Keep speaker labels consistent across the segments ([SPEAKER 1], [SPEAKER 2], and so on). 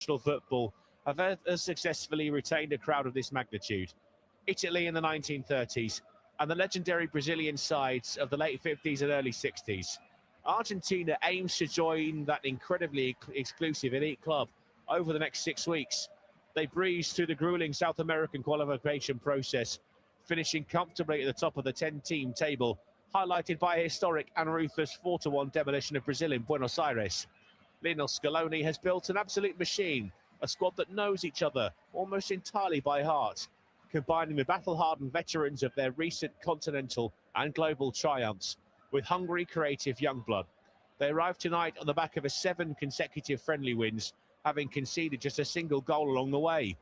[SPEAKER 1] football have ever successfully retained a crowd of this magnitude. Italy in the 1930s and the legendary Brazilian sides of the late 50s and early 60s. Argentina aims to join that incredibly exclusive elite club over the next 6 weeks. They breezed through the grueling South American qualification process, finishing comfortably at the top of the 10-team table, highlighted by a historic and ruthless 4-1 demolition of Brazil in Buenos Aires. Lionel Scaloni has built an absolute machine, a squad that knows each other almost entirely by heart, combining the battle-hardened veterans of their recent continental and global triumphs with hungry, creative young blood. They arrived tonight on the back of 7 consecutive friendly wins, having conceded just a single goal along the way.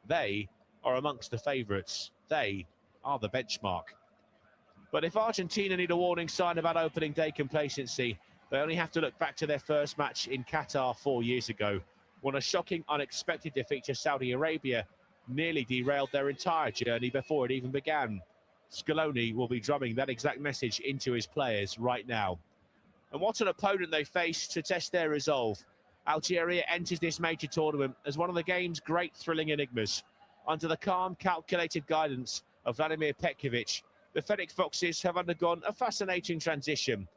[SPEAKER 1] They are amongst the favourites. They are the benchmark. But if Argentina need a warning sign about opening day complacency, they only have to look back to their first match in Qatar 4 years ago, when a shocking, unexpected defeat to Saudi Arabia nearly derailed their entire journey before it even began. Scaloni will be drumming that exact message into his players right now. And what an opponent they face to test their resolve. Algeria enters this major tournament as one of the game's great thrilling enigmas. Under the calm, calculated guidance of Vladimir Petkovic, the Fennec Foxes have undergone a fascinating transition.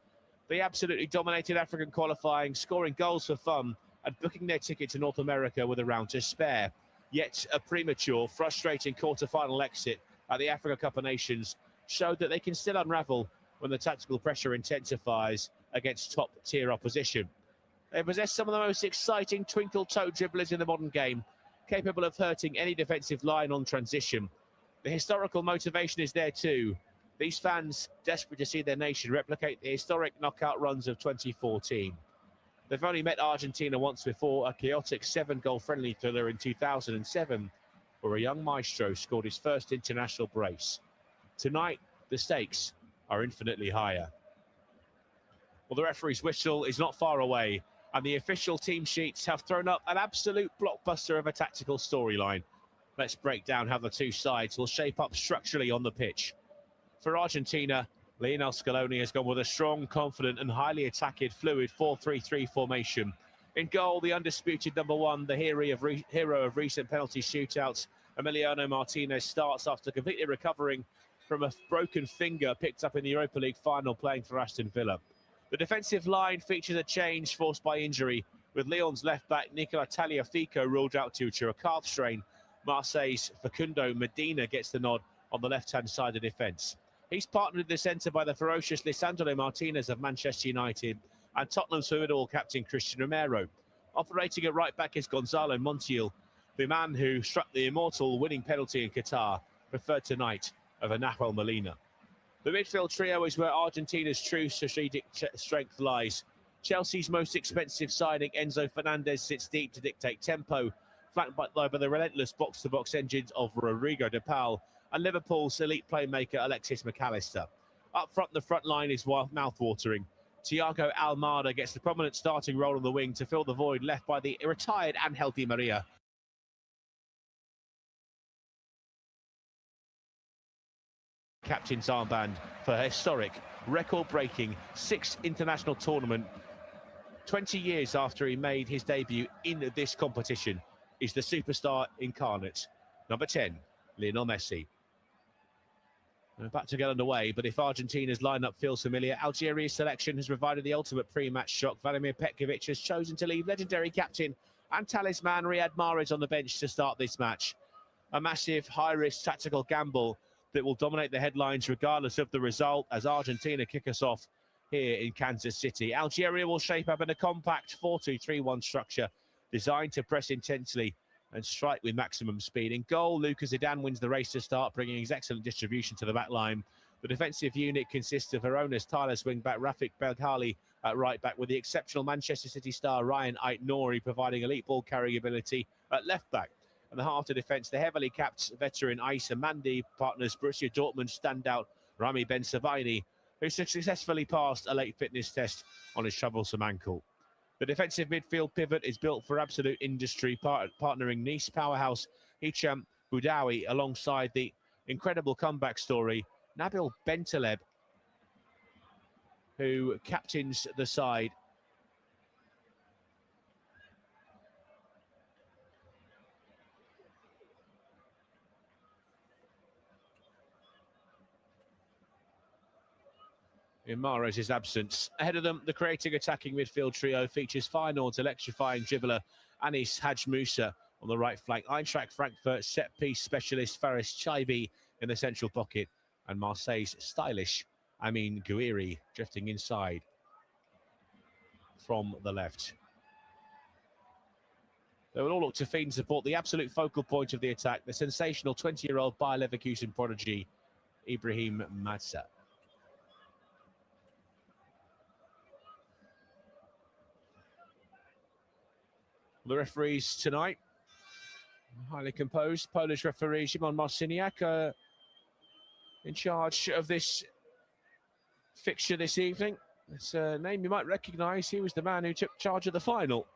[SPEAKER 1] They absolutely dominated African qualifying, scoring goals for fun and booking their ticket to North America with a round to spare. Yet a premature, frustrating quarter-final exit at the Africa Cup of Nations showed that they can still unravel when the tactical pressure intensifies against top-tier opposition. They possess some of the most exciting twinkle-toe dribblers in the modern game, capable of hurting any defensive line on transition. The historical motivation is there too. These fans desperate to see their nation replicate the historic knockout runs of 2014. They've only met Argentina once before, a chaotic 7-goal friendly thriller in 2007, where a young maestro scored his first international brace. Tonight, the stakes are infinitely higher. Well, the referee's whistle is not far away, and the official team sheets have thrown up an absolute blockbuster of a tactical storyline. Let's break down how the two sides will shape up structurally on the pitch. For Argentina, Lionel Scaloni has gone with a strong, confident and highly attacking, fluid 4-3-3 formation. In goal, the undisputed number 1, the hero of recent penalty shootouts, Emiliano Martinez starts after completely recovering from a broken finger picked up in the Europa League final playing for Aston Villa. The defensive line features a change forced by injury, with Lyon's left-back Nicola Tagliafico ruled out due to a calf strain. Marseille's Facundo Medina gets the nod on the left-hand side of defence. He's partnered in the centre by the ferocious Lisandro Martinez of Manchester United and Tottenham's formidable captain Christian Romero. Operating at right-back is Gonzalo Montiel, the man who struck the immortal winning penalty in Qatar, preferred tonight over Nahuel Molina. The midfield trio is where Argentina's true strategic strength lies. Chelsea's most expensive signing, Enzo Fernandez, sits deep to dictate tempo, flanked by the relentless box-to-box engines of Rodrigo de Paul and Liverpool's elite playmaker Alexis McAllister. Up front, the front line is mouth-watering. Thiago Almada gets the prominent starting role on the wing to fill the void left by the retired Angel Di Maria. Captain's armband for a historic, record-breaking 6th international tournament. 20 years after he made his debut in this competition, is the superstar incarnate. Number 10, Lionel Messi. We're about to get underway, but if Argentina's lineup feels familiar, Algeria's selection has provided the ultimate pre-match shock. Vladimir Petkovic has chosen to leave legendary captain and talisman Riyad Mahrez on the bench to start this match. A massive, high-risk tactical gamble that will dominate the headlines regardless of the result as Argentina kick us off here in Kansas City. Algeria will shape up in a compact 4-2-3-1 structure designed to press intensely and strike with maximum speed. In goal, Lucas Zidane wins the race to start, bringing his excellent distribution to the back line. The defensive unit consists of Verona's tireless wing-back Rafik Belghali at right-back, with the exceptional Manchester City star Ryan Ait-Nouri providing elite ball-carrying ability at left-back. And the heart of defence, the heavily capped veteran Aissa Mandi partners Borussia Dortmund standout Rami Ben-Sebaini, who successfully passed a late fitness test on his troublesome ankle. The defensive midfield pivot is built for absolute industry, partnering Nice powerhouse Hicham Boudaoui alongside the incredible comeback story Nabil Bentaleb, who captains the side. in Mahrez' absence. Ahead of them, the creating attacking midfield trio features Feyenoord's electrifying dribbler Anis Hadj Musa on the right flank, Eintracht Frankfurt set-piece specialist Faris Chaibi in the central pocket, and Marseille's stylish Amin Gouiri drifting inside from the left. They will all look to feed and support the absolute focal point of the attack, the sensational 20-year-old Bayer Leverkusen prodigy, Ibrahim Madsa. The referees tonight, highly composed. Polish referee Szymon Marciniak in charge of this fixture this evening. It's a name you might recognise. He was the man who took charge of the final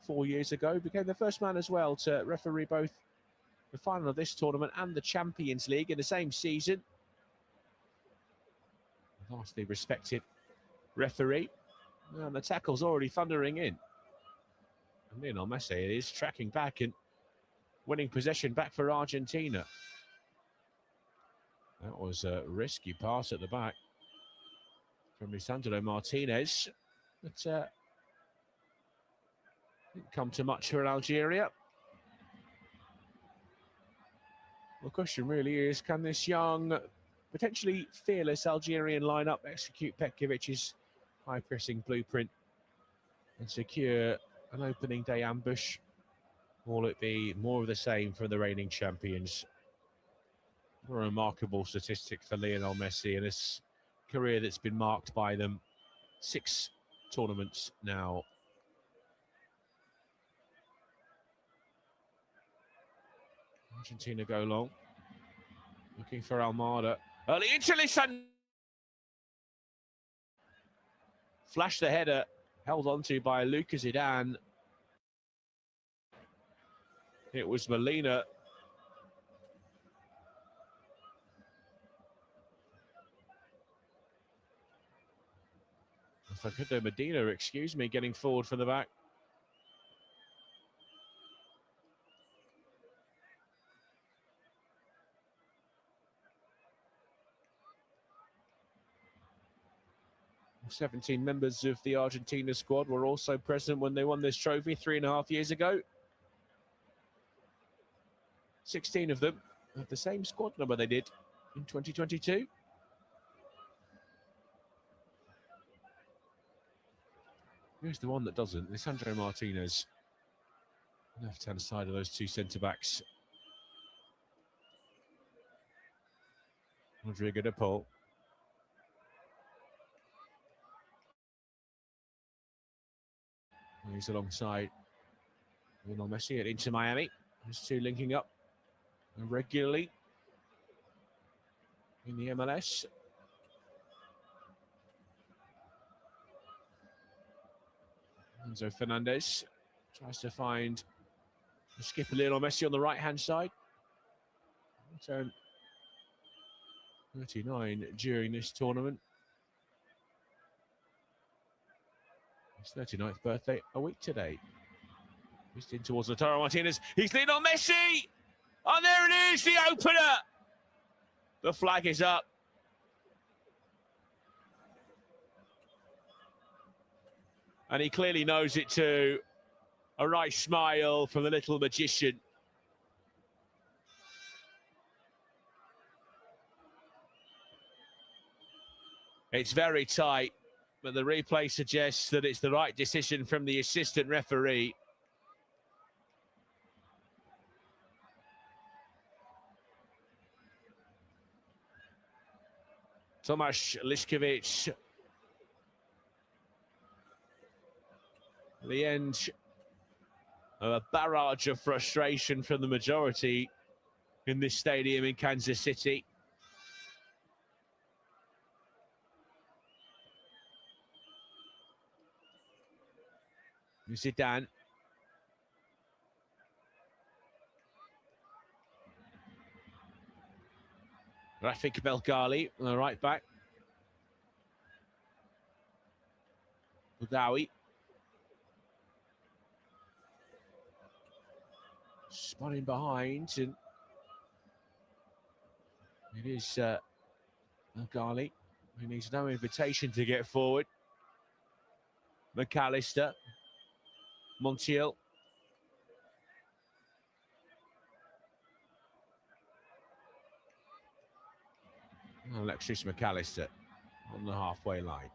[SPEAKER 1] 4 years ago, became the first man as well to referee both the final of this tournament and the Champions League in the same season. Vastly respected referee. And the tackle's already thundering in. And Lionel Messi is tracking back and winning possession back for Argentina. That was a risky pass at the back from Lisandro Martinez. But didn't come to much for Algeria. The question really is, can this young, potentially fearless Algerian lineup execute Petkovic's high-pressing blueprint and secure an opening day ambush? Or will it be more of the same from the reigning champions? A remarkable statistic for Lionel Messi in his career that's been marked by them. 6 tournaments now. Argentina go long. Looking for Almada. Early into Lisandro. Flashed the header. Held onto by Lucas Zidane. It was Molina. Facundo Medina, excuse me, getting forward from the back. The 17 members of the Argentina squad were also present when they won this trophy 3.5 years ago. 16 of them have the same squad number they did in 2022. Here's the one that doesn't, Lisandro Martinez. Left-hand side of those 2 centre-backs. Rodrigo de Paul. He's alongside Lionel Messi at Inter Miami. Those 2 linking up regularly in the MLS. Enzo Fernandez tries to find the skipper Lionel Messi on the right-hand side. Turned 39 during this tournament. His 39th birthday a week today. He's in towards Lautaro Martinez. He's Lionel Messi! Oh, there it is, the opener! The flag is up. And he clearly knows it too. A right smile from the little magician. It's very tight, but the replay suggests that it's the right decision from the assistant referee. Tomasz Lišković. The end of a barrage of frustration from the majority in this stadium in Kansas City. Zidane. Rafik Belgali on the right back. Boudaoui. Spotting behind, and it is Belgali. He needs no invitation to get forward. McAllister. Montiel. Alexis McAllister on the halfway line.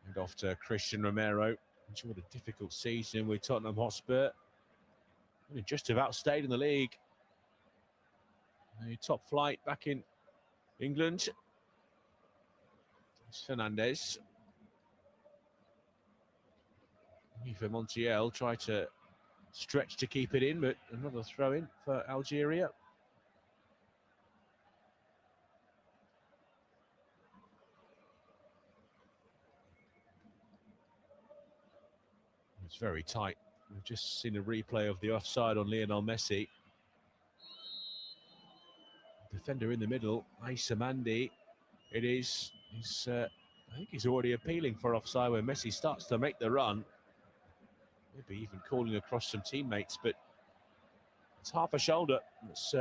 [SPEAKER 1] And off to Christian Romero. Enjoyed a difficult season with Tottenham Hotspur. Only just about stayed in the league. A top flight back in England. It's Fernandez. For Montiel, tried to stretch to keep it in, but another throw in for Algeria. It's very tight. We've just seen a replay of the offside on Lionel Messi. Defender in the middle, Aissa Mandi. It is. I think he's already appealing for offside when Messi starts to make the run. Maybe even calling across some teammates, but it's half a shoulder. It's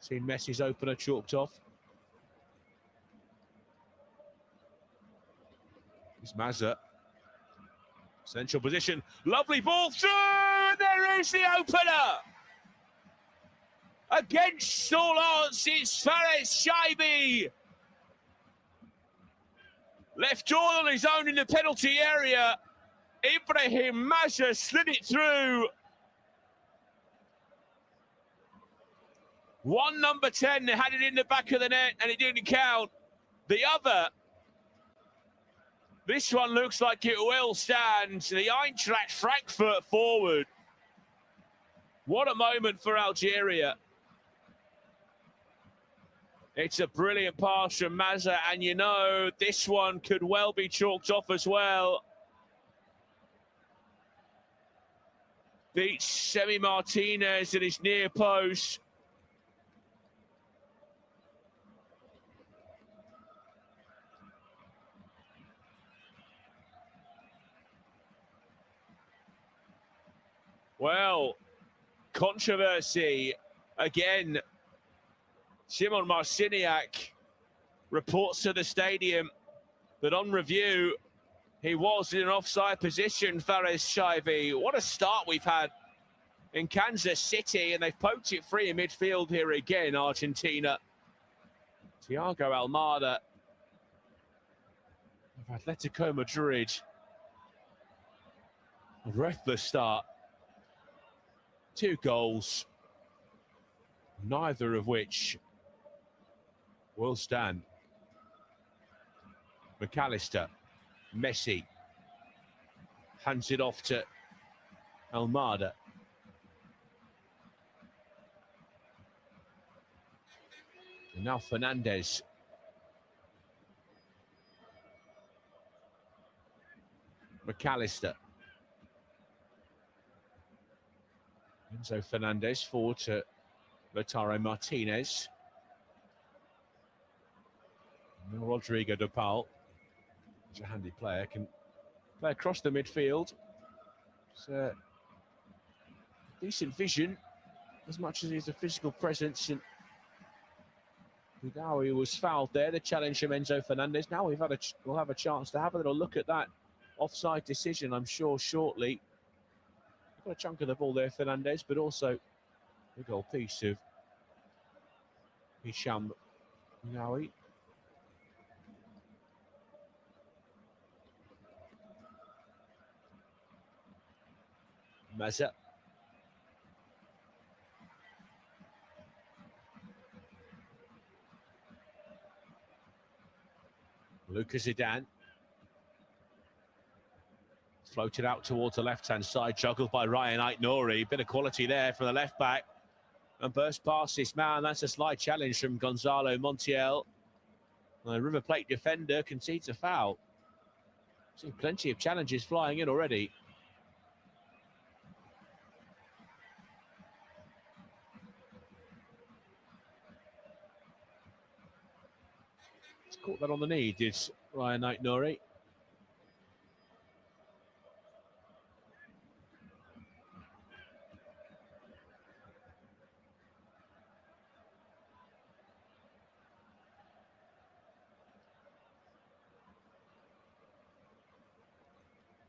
[SPEAKER 1] seen Messi's opener chalked off. It's Mazza. Central position, lovely ball through, and there is the opener! Against all odds, it's Fares Shaibi. Left all on his own in the penalty area. Ibrahim Mazza slid it through. One number 10 had it in the back of the net and it didn't count. The other, this one looks like it will stand. The Eintracht Frankfurt forward. What a moment for Algeria. It's a brilliant pass from Mazza, and you know, this one could well be chalked off as well. Beats Semi Martinez at his near post. Well, controversy again. Simon Marciniak reports to the stadium that on review, he was in an offside position, Fares Shaibi. What a start we've had in Kansas City, and they've poked it free in midfield here again, Argentina. Thiago Almada of Atletico Madrid. A breathless start. 2 goals, neither of which will stand. McAllister, Messi, hands it off to Almada. And now Fernandez. McAllister. Enzo Fernandez forward to Lautaro Martinez. Now Rodrigo de Paul, he's a handy player, can play across the midfield. It's decent vision, as much as he's a physical presence. And Bugawi was fouled there, the challenge from Enzo Fernandez. Now we'll have a chance to have a little look at that offside decision, I'm sure, shortly. Got a chunk of the ball there, Fernandez, but also a goal piece of Hisham Bugawi. Mazza. Lucas Zidane. Floated out towards the left-hand side, juggled by Ryan Aït-Nouri. Bit of quality there from the left-back. And burst past this man. That's a slight challenge from Gonzalo Montiel. The River Plate defender concedes a foul. Seen plenty of challenges flying in already. He's caught that on the knee, did Ryan Aït-Nouri.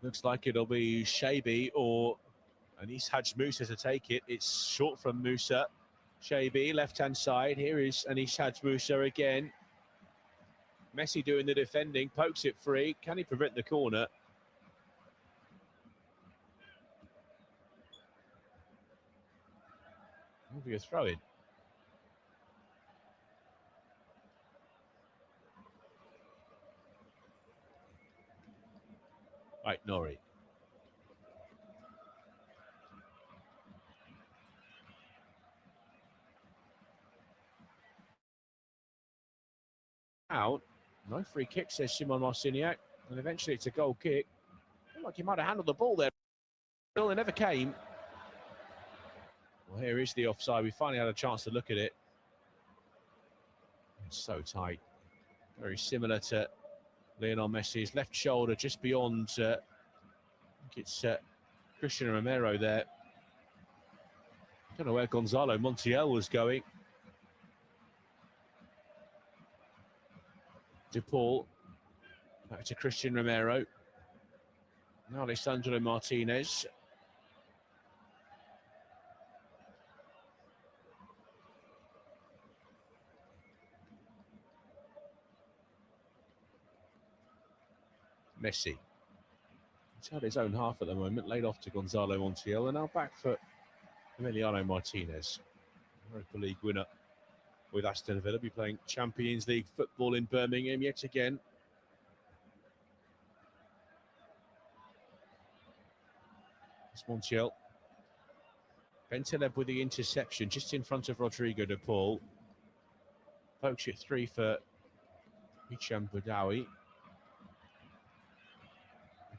[SPEAKER 1] Looks like it'll be Shabi or Anis Haj Musa to take it. It's short from Musa. Shabi, left-hand side. Here is Anis Haj Musa again. Messi doing the defending, pokes it free. Can he prevent the corner? Will be a throw-in. Right, Nori. Out. No free kick, says Simon Marciniak. And eventually it's a goal kick. Looked like he might have handled the ball there. Still, it never came. Well, here is the offside. We finally had a chance to look at it. It's so tight. Very similar to Lionel Messi's left shoulder, just beyond, I think it's Christian Romero there. I don't know where Gonzalo Montiel was going. De Paul, back to Christian Romero. Now Alessandro Martinez. Messi. He's had his own half at the moment, laid off to Gonzalo Montiel, and now back for Emiliano Martinez. Europa League winner with Aston Villa, be playing Champions League football in Birmingham yet again. It's Montiel. Bentaleb with the interception just in front of Rodrigo de Paul. Pokes it through for Hicham Boudaoui.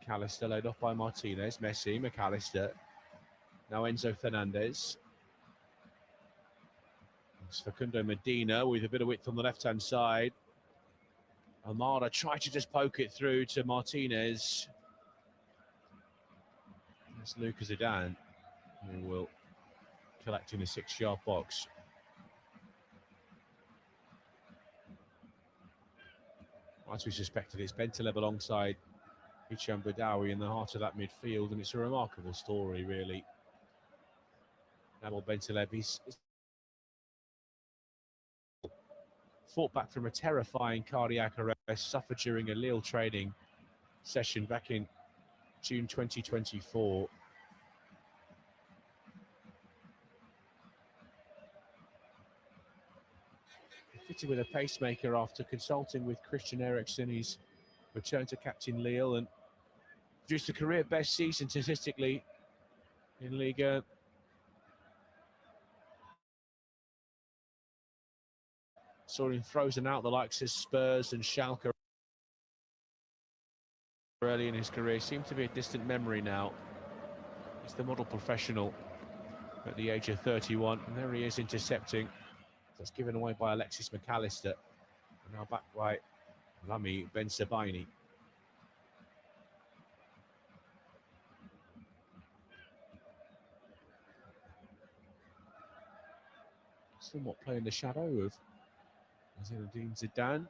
[SPEAKER 1] McAllister laid off by Martinez. Messi, McAllister. Now Enzo Fernandez. It's Facundo Medina with a bit of width on the left-hand side. Almada tried to just poke it through to Martinez. It's Lucas Zidane who will collect in the 6-yard box. As we suspected, it's Bentaleb alongside Hicham Boudaoui in the heart of that midfield, and it's a remarkable story, really. Nabil Bentaleb, he's fought back from a terrifying cardiac arrest suffered during a Lille training session back in June 2024. Fitted with a pacemaker after consulting with Christian Eriksen. He's returned to captain Lille and produced a career best season statistically in Liga. Saw him frozen out the likes of Spurs and Schalke early in his career. Seemed to be a distant memory now. He's the model professional at the age of 31, and there he is intercepting. That's given away by Alexis McAllister, and now back by Lami Ben Sebaini. Somewhat playing the shadow of Zinedine Zidane.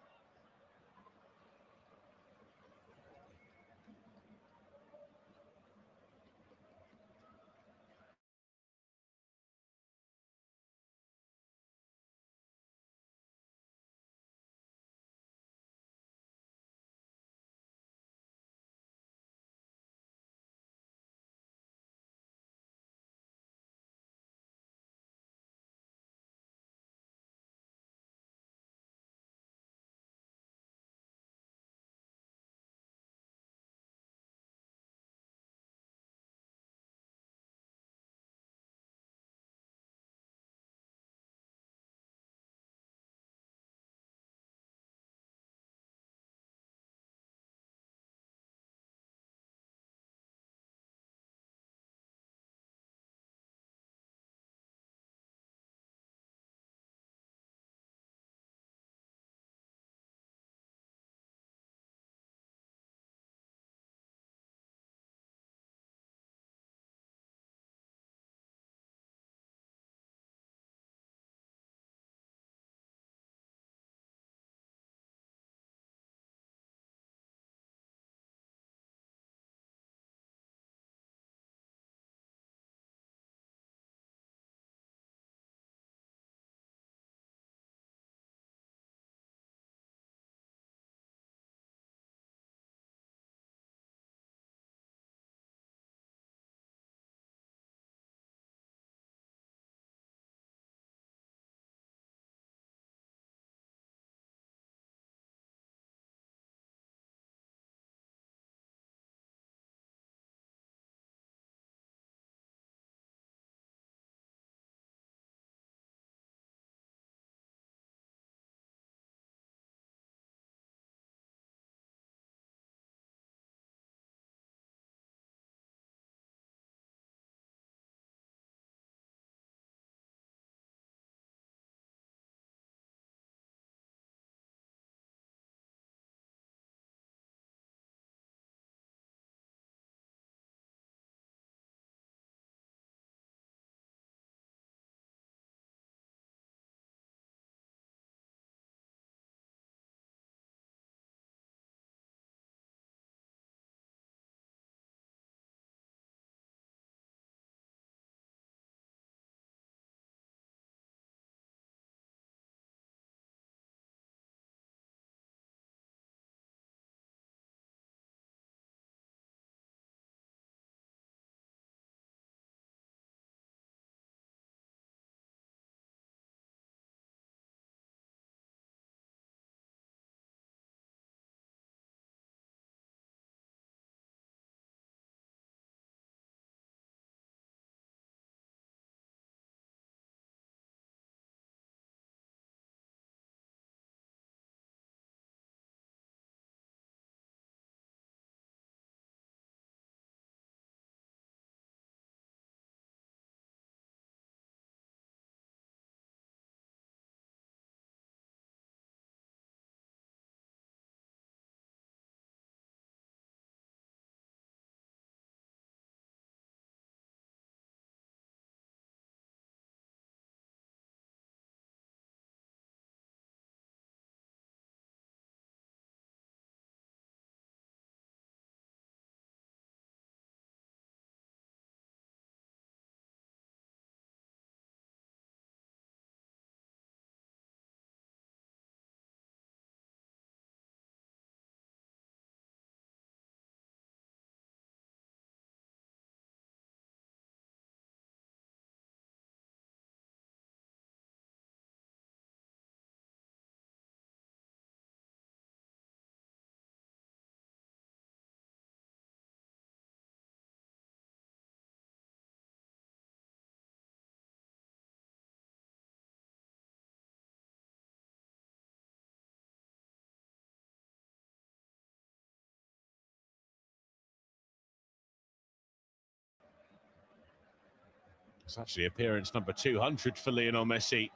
[SPEAKER 1] It's actually appearance number 200 for Lionel Messi.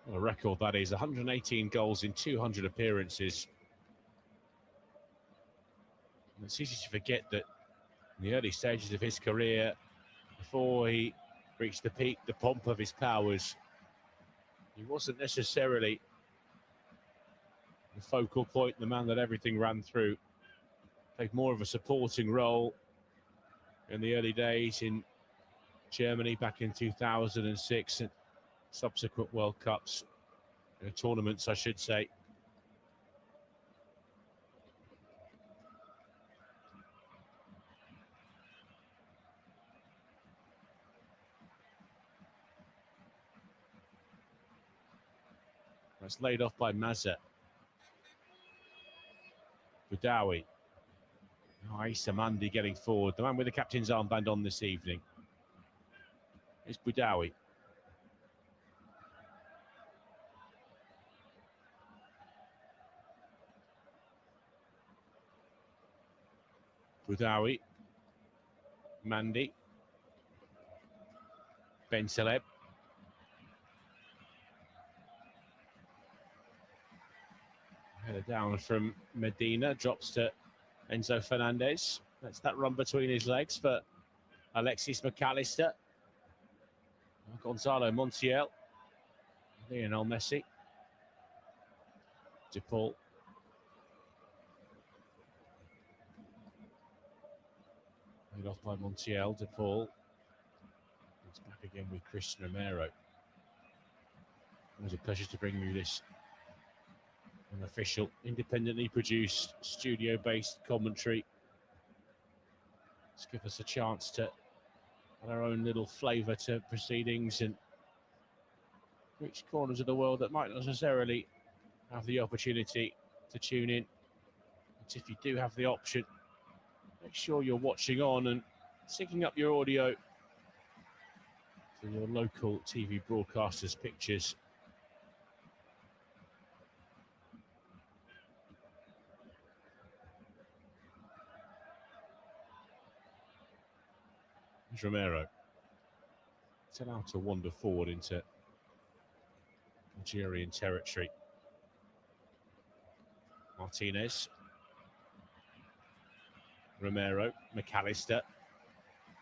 [SPEAKER 1] What a record that is, 118 goals in 200 appearances. And it's easy to forget that in the early stages of his career, before he reached the peak, the pomp of his powers, he wasn't necessarily the focal point, the man that everything ran through. Played more of a supporting role in the early days in Germany back in 2006 and subsequent World Cups, tournaments, I should say. That's laid off by Mazza. Boudaoui. Issa Mandi getting forward. The man with the captain's armband on this evening is Boudaoui. Boudaoui. Mandi. Ben Celeb. Header down from Medina. Drops to Enzo Fernandez. That's that run between his legs for Alexis McAllister. Gonzalo Montiel. Lionel Messi. De Paul. Laid off by Montiel. De Paul. It's back again with Christian Romero. It was a pleasure to bring you this unofficial, independently produced, studio-based commentary. Let's give us a chance to add our own little flavour to proceedings and reach corners of the world that might not necessarily have the opportunity to tune in. But if you do have the option, make sure you're watching on and syncing up your audio to your local TV broadcasters' pictures. Here's Romero. It's allowed to wander forward into Algerian territory. Martinez. Romero. McAllister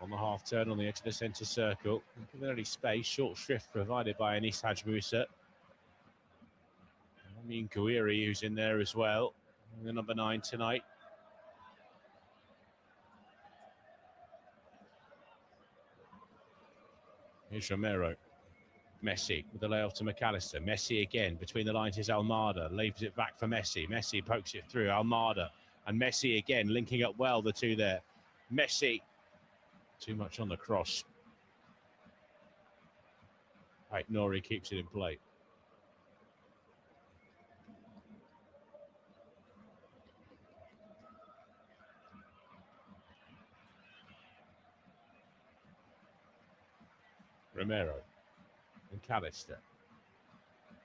[SPEAKER 1] on the half turn on the edge of the centre circle. Early space, short shrift provided by Anis Hadj Moussa. Amin Kouiri, who's in there as well, the number 9 tonight. Here's Romero. Messi with the layoff to McAllister. Messi again, between the lines is Almada, leaves it back for Messi. Messi pokes it through, Almada. And Messi again, linking up well, the two there. Messi, too much on the cross. Right, Nori keeps it in play. Romero. McAllister.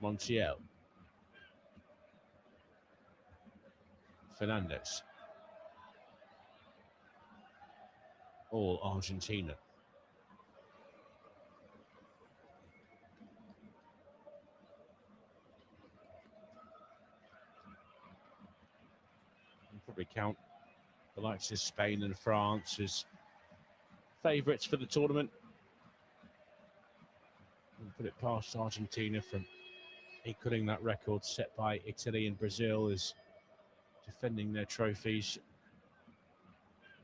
[SPEAKER 1] Montiel. Fernandez. All Argentina. You'll probably count the likes of Spain and France as favourites for the tournament. We'll put it past Argentina from equalling that record set by Italy and Brazil as defending their trophies.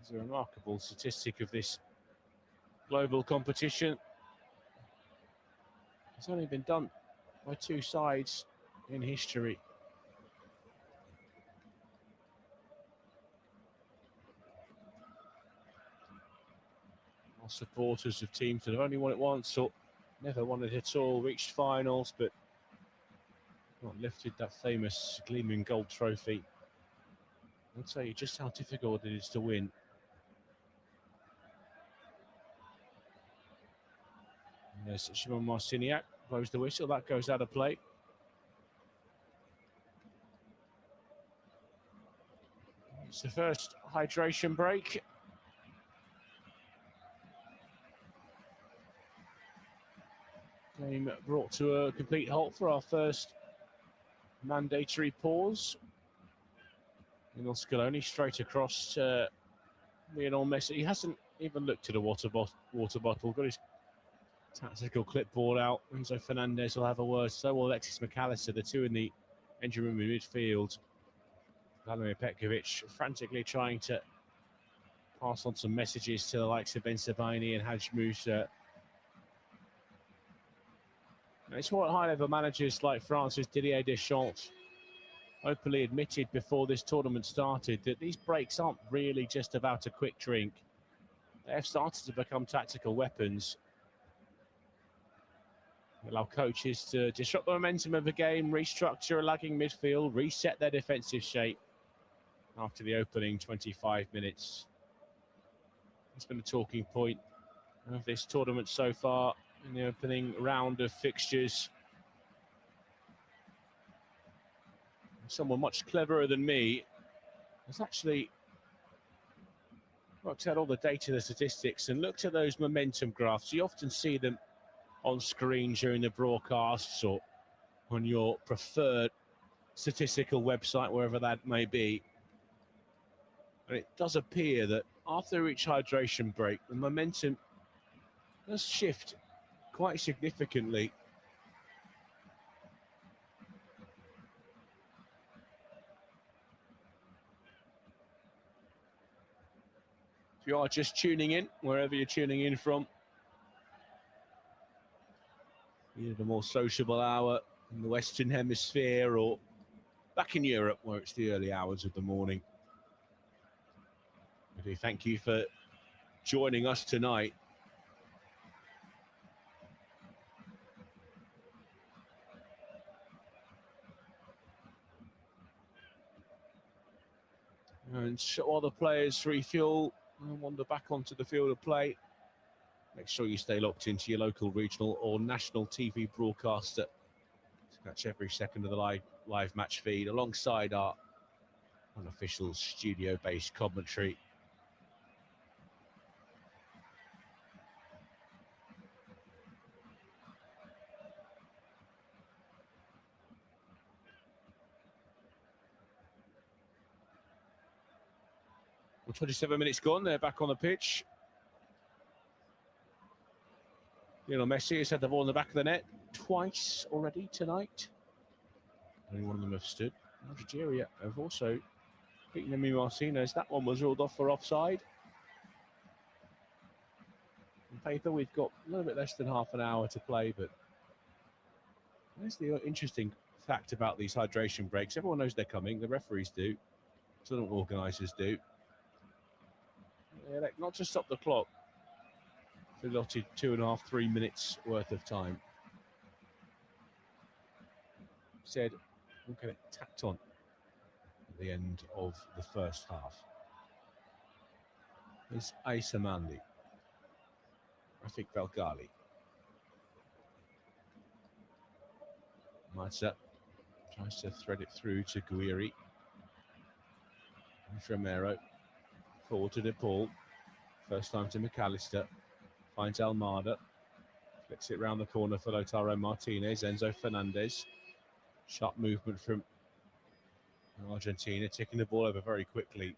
[SPEAKER 1] It's a remarkable statistic of this global competition. It's only been done by two sides in history. Our supporters of teams that have only won it once or never won it at all, reached finals, but not lifted that famous gleaming gold trophy. I'll tell you just how difficult it is to win. Yes, Shimon Marciniak blows the whistle. That goes out of play. It's the first hydration break. Game brought to a complete halt for our first mandatory pause. Lionel Scaloni straight across to Lionel Messi. He hasn't even looked at a water bottle. Got his tactical clipboard out. Enzo Fernandez will have a word. So will Alexis McAllister, the two in the engine room in midfield. Vladimir Petkovic frantically trying to pass on some messages to the likes of Ben Sebaini and Haj Moussa. It's what high-level managers like France's Didier Deschamps openly admitted before this tournament started, that these breaks aren't really just about a quick drink. They have started to become tactical weapons. They allow coaches to disrupt the momentum of the game, restructure a lagging midfield, reset their defensive shape after the opening 25 minutes. It's been a talking point of this tournament so far in the opening round of fixtures. Someone much cleverer than me has actually worked out all the data, the statistics, and looked at those momentum graphs. You often see them on screen during the broadcasts or on your preferred statistical website, wherever that may be. And it does appear that after each hydration break, the momentum does shift quite significantly. If you are just tuning in, wherever you're tuning in from, either the more sociable hour in the Western Hemisphere or back in Europe where it's the early hours of the morning, I do thank you for joining us tonight. And while the players refuel and wander back onto the field of play, make sure you stay locked into your local, regional or national TV broadcaster to catch every second of the live match feed alongside our unofficial studio-based commentary. Well, 27 minutes gone, they're back on the pitch. Lionel Messi has had the ball in the back of the net twice already tonight. Only one of them have stood. Algeria have also beaten Emi Martinez. That one was ruled off for offside. On paper, we've got a little bit less than half an hour to play, but there's the interesting fact about these hydration breaks. Everyone knows they're coming. The referees do. Tournament organisers do. They elect not to stop the clock for allotted 2.5, 3 minutes worth of time. Said we'll get it tacked on at the end of the first half. There's Aissa Mandi, Rafik Velgali, Mazza tries to thread it through to Guiri. Romero forward to De Paul. First time to McAllister. Finds Almada. Flicks it round the corner for Lautaro Martinez. Enzo Fernandez. Sharp movement from Argentina, ticking the ball over very quickly.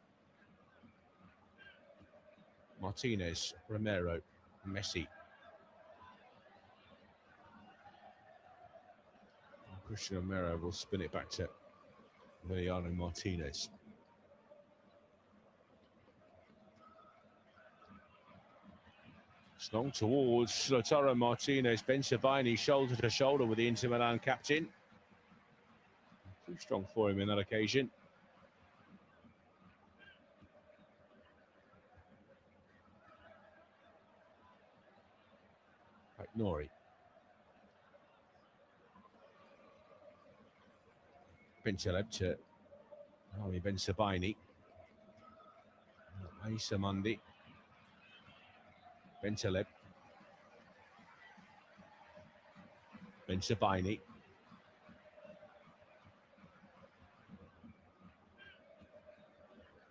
[SPEAKER 1] Martinez, Romero, Messi. Christian Romero will spin it back to Emiliano Martinez. It's long towards Lautaro Martinez. Ben Sebaini shoulder to shoulder with the Inter Milan captain. Too strong for him in that occasion. Nori. Bentaleb to Ben Sebaini. Aissa Mandi. Bentaleb. Ben Sebaini.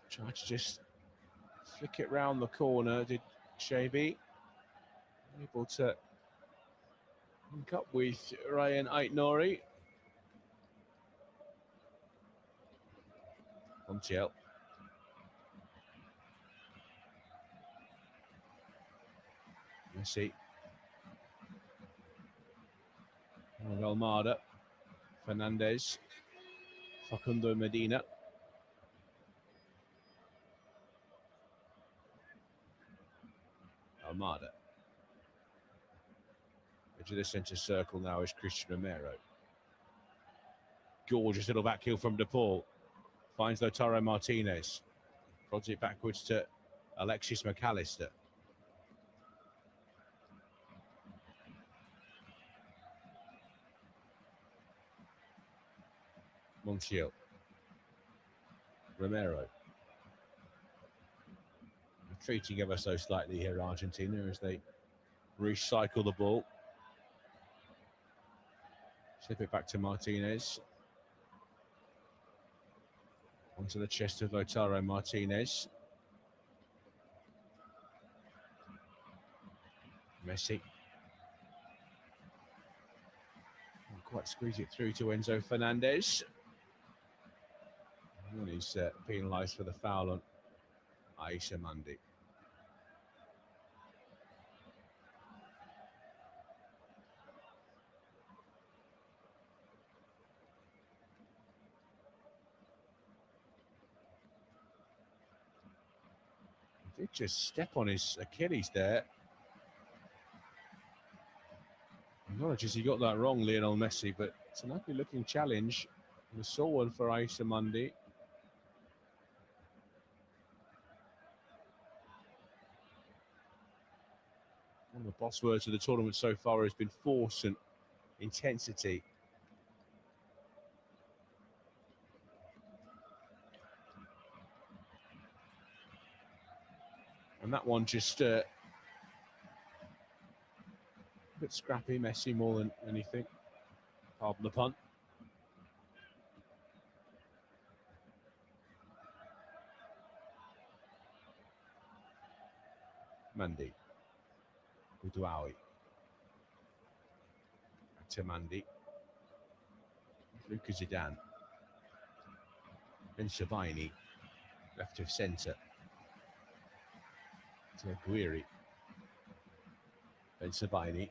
[SPEAKER 1] Tried to just flick it round the corner, did Shabi. Able to Link up with Ryan Aitnori. Montiel. Messi. Almada. Fernandez. Facundo Medina. Almada. Into the centre circle now is Christian Romero. Gorgeous little back heel from De Paul. Finds Lautaro Martinez. Prods it backwards to Alexis McAllister. Montiel. Romero. Retreating ever so slightly here, Argentina, as they recycle the ball. Slip it back to Martinez. Onto the chest of Lautaro Martinez. Messi. Can't quite squeeze it through to Enzo Fernandez. And he's penalised for the foul on Aisha Mandi. He did just step on his Achilles there. Acknowledges he got that wrong, Lionel Messi, but it's an ugly looking challenge. We saw one for Aisha Mandi. One of the boss words of the tournament so far has been force and intensity. And that one just a bit scrappy, Messi more than anything. Pardon the pun. Mandi. Boudaoui. Back to Mandi. Luka Zidane. Ben Shabaini. Left of centre. To Guiri. Ben Shabaini.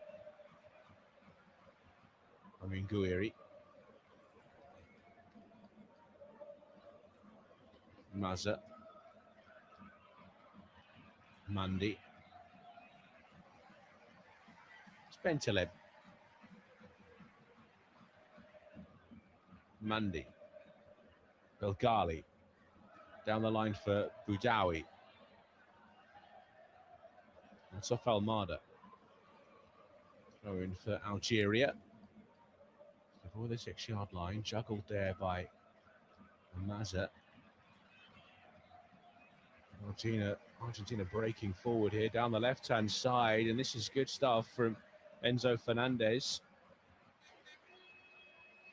[SPEAKER 1] Guiri. Mazza. Mandi. Bentaleb. Mandi. Belgali. Down the line for Boudaoui. That's off Almada. Throw in for Algeria. Before the 6-yard line, juggled there by Mazza. Argentina breaking forward here down the left-hand side, and this is good stuff from Enzo Fernandez.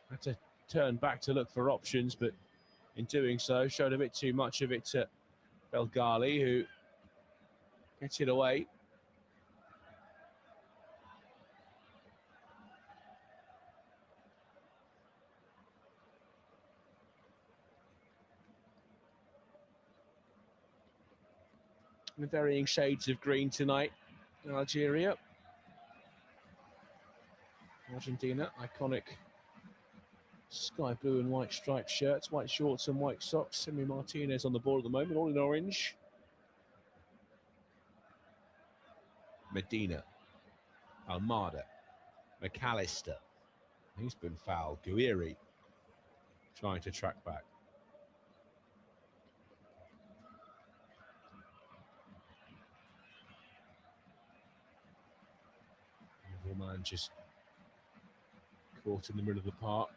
[SPEAKER 1] Had to turn back to look for options, but in doing so, showed a bit too much of it to Belgali, who gets it away. The varying shades of green tonight in Algeria. Argentina, iconic sky blue and white striped shirts, white shorts and white socks. Semi Martinez on the ball at the moment, all in orange. Medina, Almada, McAllister. He's been fouled. Guiri trying to track back. Man just caught in the middle of the park.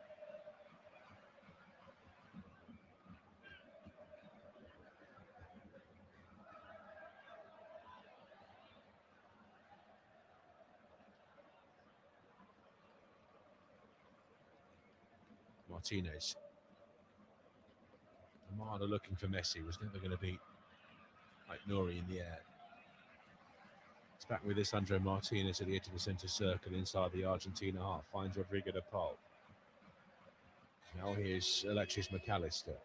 [SPEAKER 1] Martinez. Amada looking for Messi, was never going to beat Nori in the air. It's Back with this, Andre Martinez at the edge of the centre circle inside the Argentina half. Finds Rodrigo de Paul. Now here's Alexis McAllister.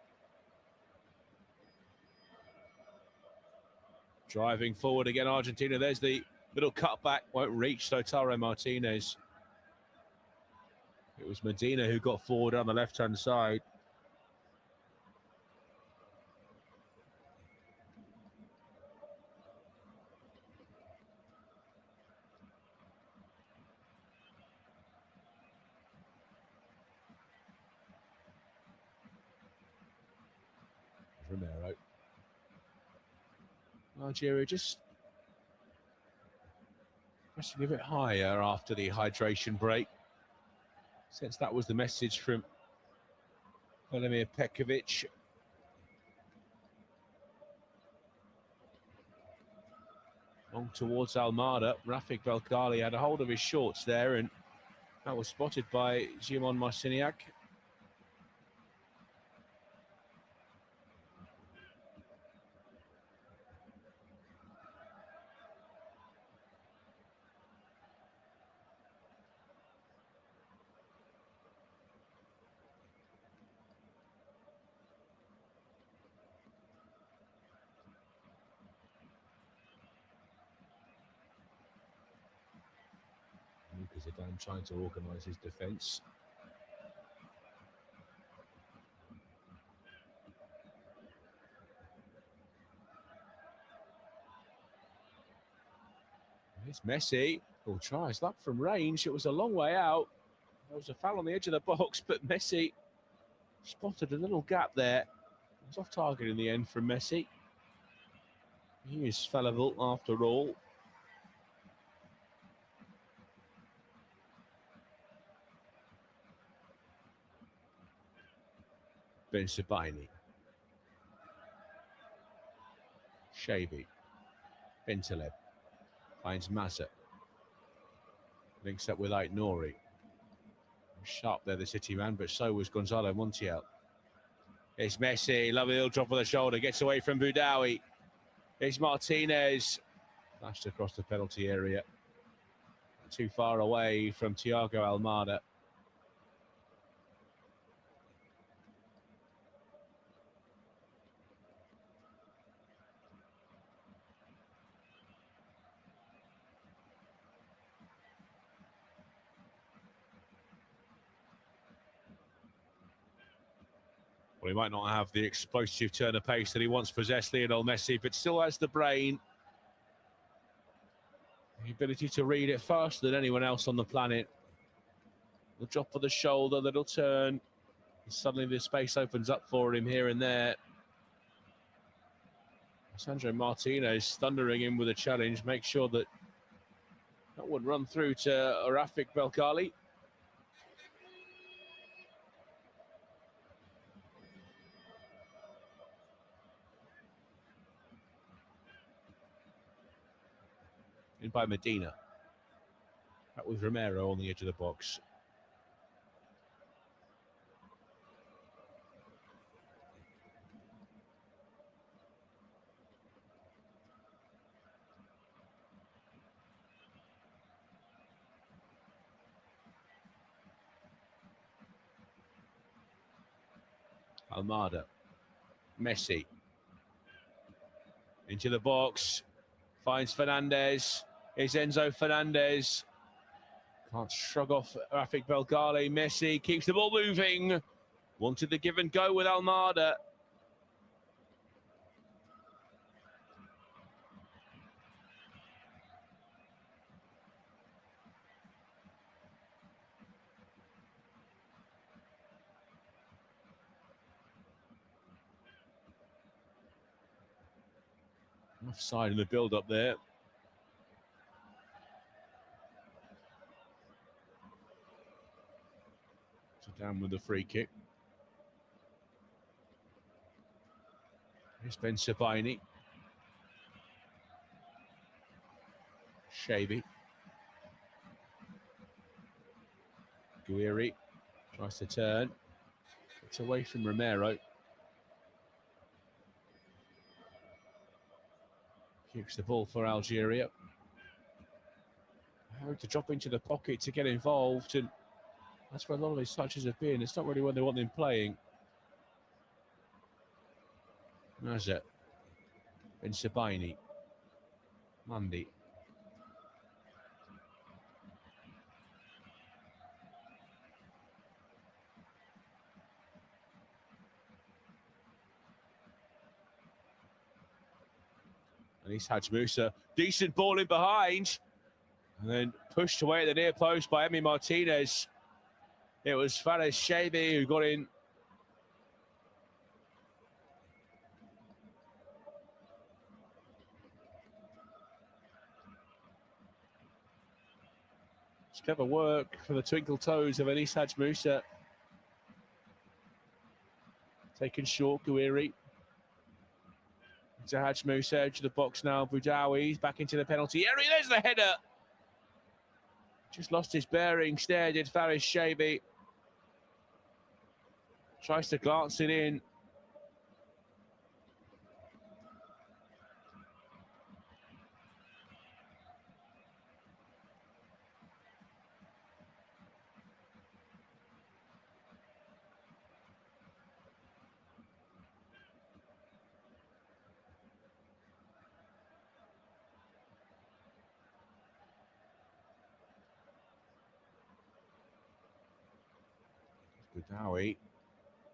[SPEAKER 1] Driving forward again, Argentina. There's the little cutback. Won't reach Lautaro Martinez. It was Medina who got forward on the left-hand side. Romero. Algeria just pressing a bit higher after the hydration break. Since that was the message from Velimir Petkovic. Long towards Almada. Rafik Belkali had a hold of his shorts there, and that was spotted by Szymon Marciniak. Zidane trying to organise his defence. It's Messi. Oh, tries that from range. It was a long way out. There was a foul on the edge of the box, but Messi spotted a little gap there. It was off target in the end from Messi. He is fallible after all. Ben Sebaini. Shabi. Bentaleb. Finds Mazza. Links up with Ait Nouri. Sharp there, the City man, but so was Gonzalo Montiel. It's Messi. Lovely little drop of the shoulder. Gets away from Boudaoui. It's Martinez. Flashed across the penalty area. Too far away from Thiago Almada. Well, he might not have the explosive turn of pace that he once possessed, Lionel Messi, but still has the brain. The ability to read it faster than anyone else on the planet. The drop of the shoulder, little turn. And suddenly the space opens up for him here and there. Sandro Martinez thundering in with a challenge. Make sure that would run through to Rafik Belkali. In by Medina. That was Romero on the edge of the box. Almada. Messi. Into the box. Finds Fernandez. It's Enzo Fernandez. Can't shrug off Rafik Belkali. Messi keeps the ball moving. Wanted the give and go with Almada. Offside in the build-up there. So down with the free kick. Here's Ben Sebaini. Shabi. Guiri tries to turn. It's away from Romero. Kicks the ball for Algeria. having to drop into the pocket to get involved, and that's where a lot of his touches have been. It's not really when they want them playing. Mazza, Ben Sabaini, Mundy. And he's Haj Musa. Decent ball in behind. And then pushed away at the near post by Emi Martinez. It was Fares Shady who got in. It's clever work for the twinkle toes of Anis Haj Musa. Taken short, Guiri. To Haj Musa, edge of the box now. Boudaoui back into the penalty area. There's the header. Just lost his bearings there, did Fares Shady. Tries to glance it in. Boudaoui.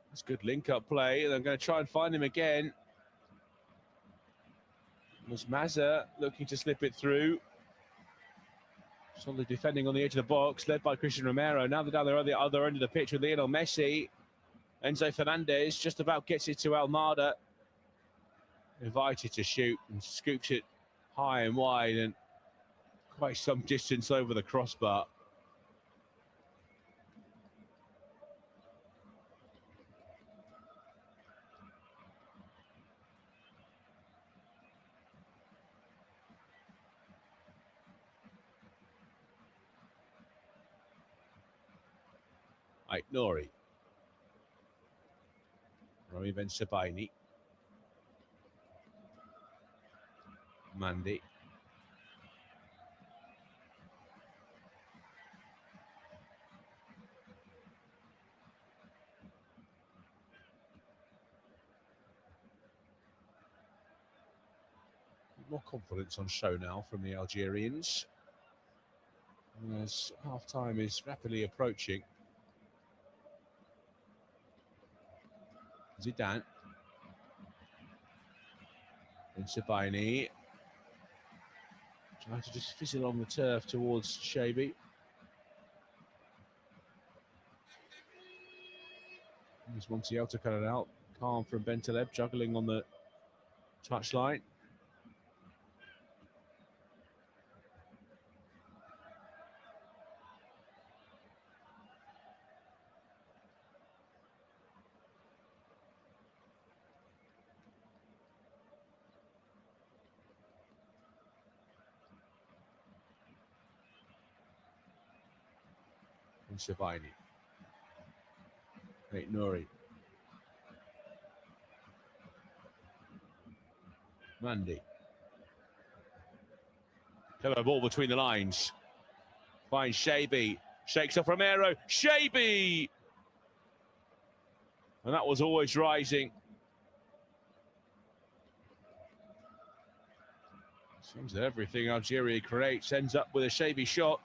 [SPEAKER 1] That's good link-up play. They're going to try and find him again. It was Mazza looking to slip it through. Solid defending on the edge of the box, led by Christian Romero. Now they're down there on the other end of the pitch with Lionel Messi. Enzo Fernandez just about gets it to Almada. Invited to shoot and scoops it high and wide and quite some distance over the crossbar. Nori. Rami Ben Sabaini. Mandy. More confidence on show now from the Algerians. As half-time is rapidly approaching. Zidane. And Sabaini. Trying to just fizz along the turf towards Shabi. There's Montiel to cut it out. Calm from Bentaleb, juggling on the touchline. And Sabaini. Nuri. Mandy. Clever ball between the lines. Finds Shabi. Shakes off Romero. Shabi! And that was always rising. Seems that everything Algeria creates ends up with a Shabi shot.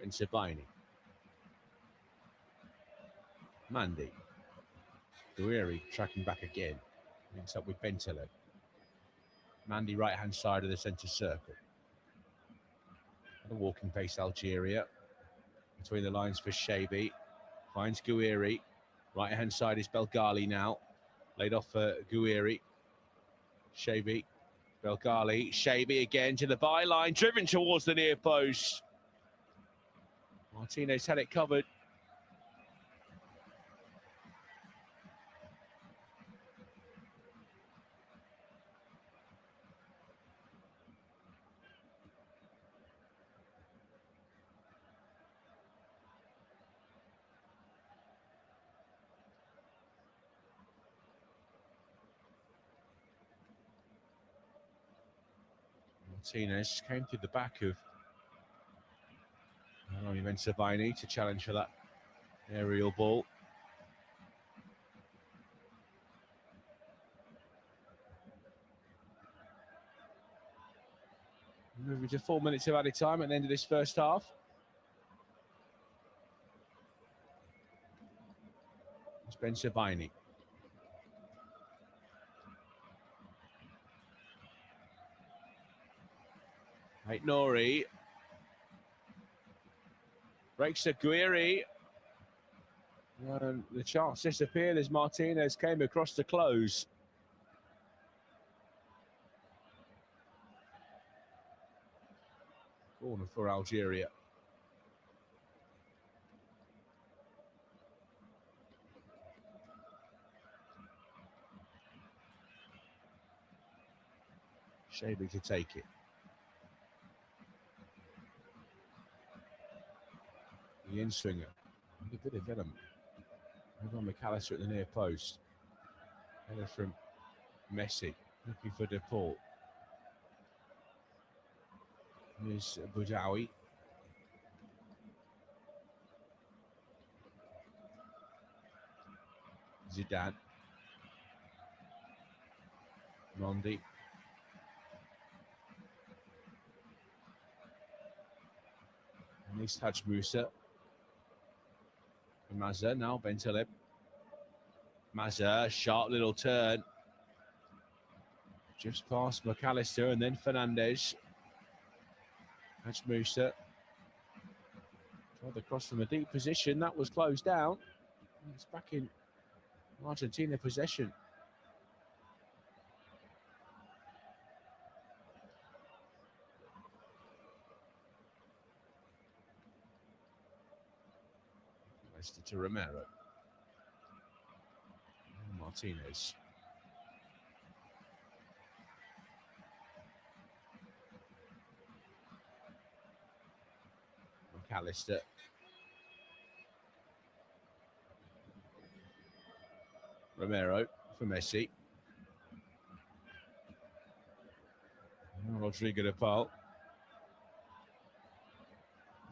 [SPEAKER 1] And Sabaini. Mandy. Guiri tracking back again. Links up with Bentaleb. Mandy right-hand side of the centre circle. At a walking pace, Algeria. Between the lines for Shabi. Finds Guiri. Right-hand side is Belgali now. Laid off for Guiri. Shabi. Belgali. Shabi again to the byline. Driven towards the near post. Martinez had it covered. Martinez came through the back of Sabini to challenge for that aerial ball. Moving to 4 minutes of added time at the end of this first half. It's Sabini. Nori breaks Aguirre. And the chance disappeared as Martinez came across to close. Corner for Algeria. Shaby to take it. The in-swinger. A bit of venom. Over on McAllister at the near post. Header from Messi. Looking for De Paul. Here's Boudaoui. Zidane. Mondi. And this Haj Musa. Mazza now, Bentaleb. Mazza, sharp little turn. Just past McAllister and then Fernandes. Haj Musa. Tried the cross from a deep position. That was closed down. It's back in Argentina possession. To Romero. Martinez. McAllister. Romero for Messi. Rodrigo de Paul.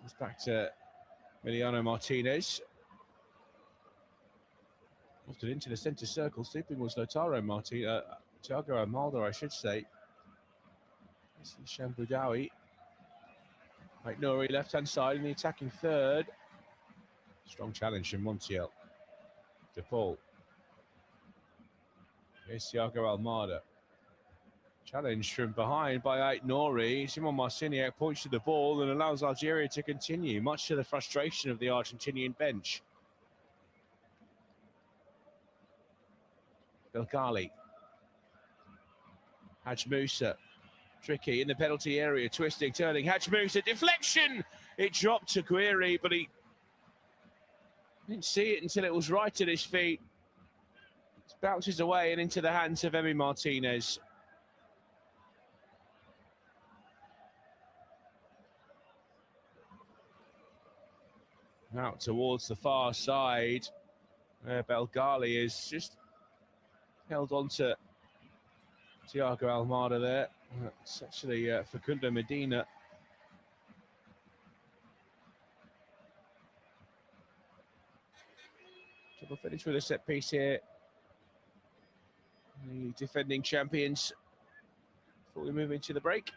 [SPEAKER 1] It's back to Emiliano Martinez. Often into the centre circle. Sleeping was Thiago Almada, I should say. This is Boudaoui. Nori left-hand side in the attacking third. Strong challenge from Montiel. De Paul. Here's Thiago Almada. Challenge from behind by Nori. Simon Marciniak points to the ball and allows Algeria to continue, much to the frustration of the Argentinian bench. Belgali. Haj Musa. Tricky in the penalty area, twisting, turning. Haj Musa, deflection! It dropped to Aguirre, but he didn't see it until it was right at his feet. It bounces away and into the hands of Emi Martinez. Out towards the far side, where Belgali is just held on to Thiago Almada there. It's actually Facundo Medina. Triple finish with a set piece here. The defending champions before we move into the break.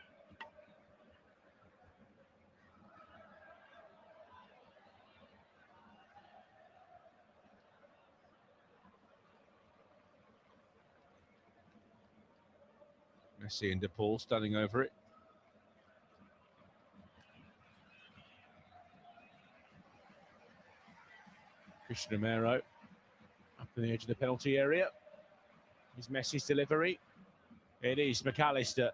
[SPEAKER 1] Messi and De Paul standing over it. Christian Romero up on the edge of the penalty area. Is Messi's delivery. It is McAllister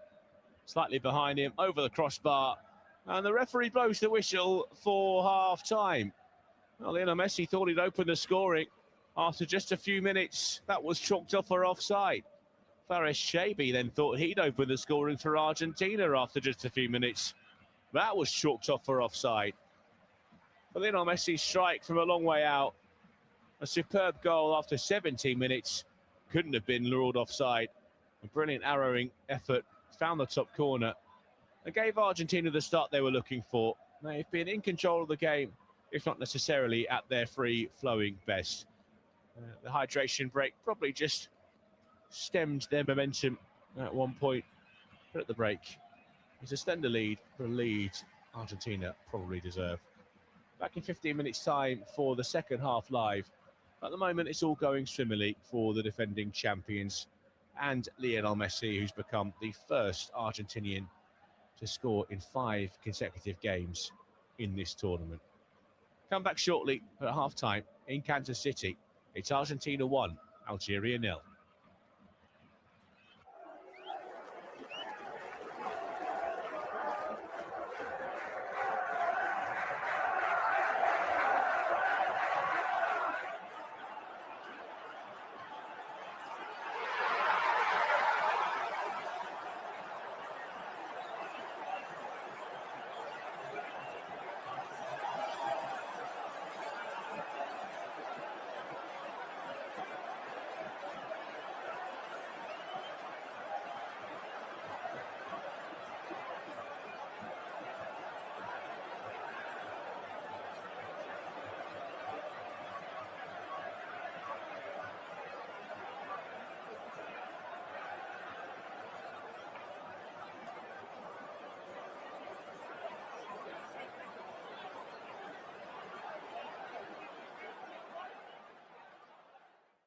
[SPEAKER 1] slightly behind him over the crossbar. And the referee blows the whistle for half-time. Well, Lionel Messi thought he'd opened the scoring. After just a few minutes, that was chalked off for offside. Fares Shabi then thought he'd opened the scoring for Argentina after just a few minutes. That was chalked off for offside. But Lionel Messi's strike from a long way out. A superb goal after 17 minutes. Couldn't have been ruled offside. A brilliant arrowing effort. Found the top corner. And gave Argentina the start they were looking for. They've been in control of the game, if not necessarily at their free-flowing best. The hydration break probably just stemmed their momentum at one point. But at the break, it's a slender lead, for a lead Argentina probably deserve. Back in 15 minutes' time for the second half live. At the moment, it's all going swimmingly for the defending champions and Lionel Messi, who's become the first Argentinian to score in 5 consecutive games in this tournament. Come back shortly at half-time in Kansas City. It's Argentina 1, Algeria 0.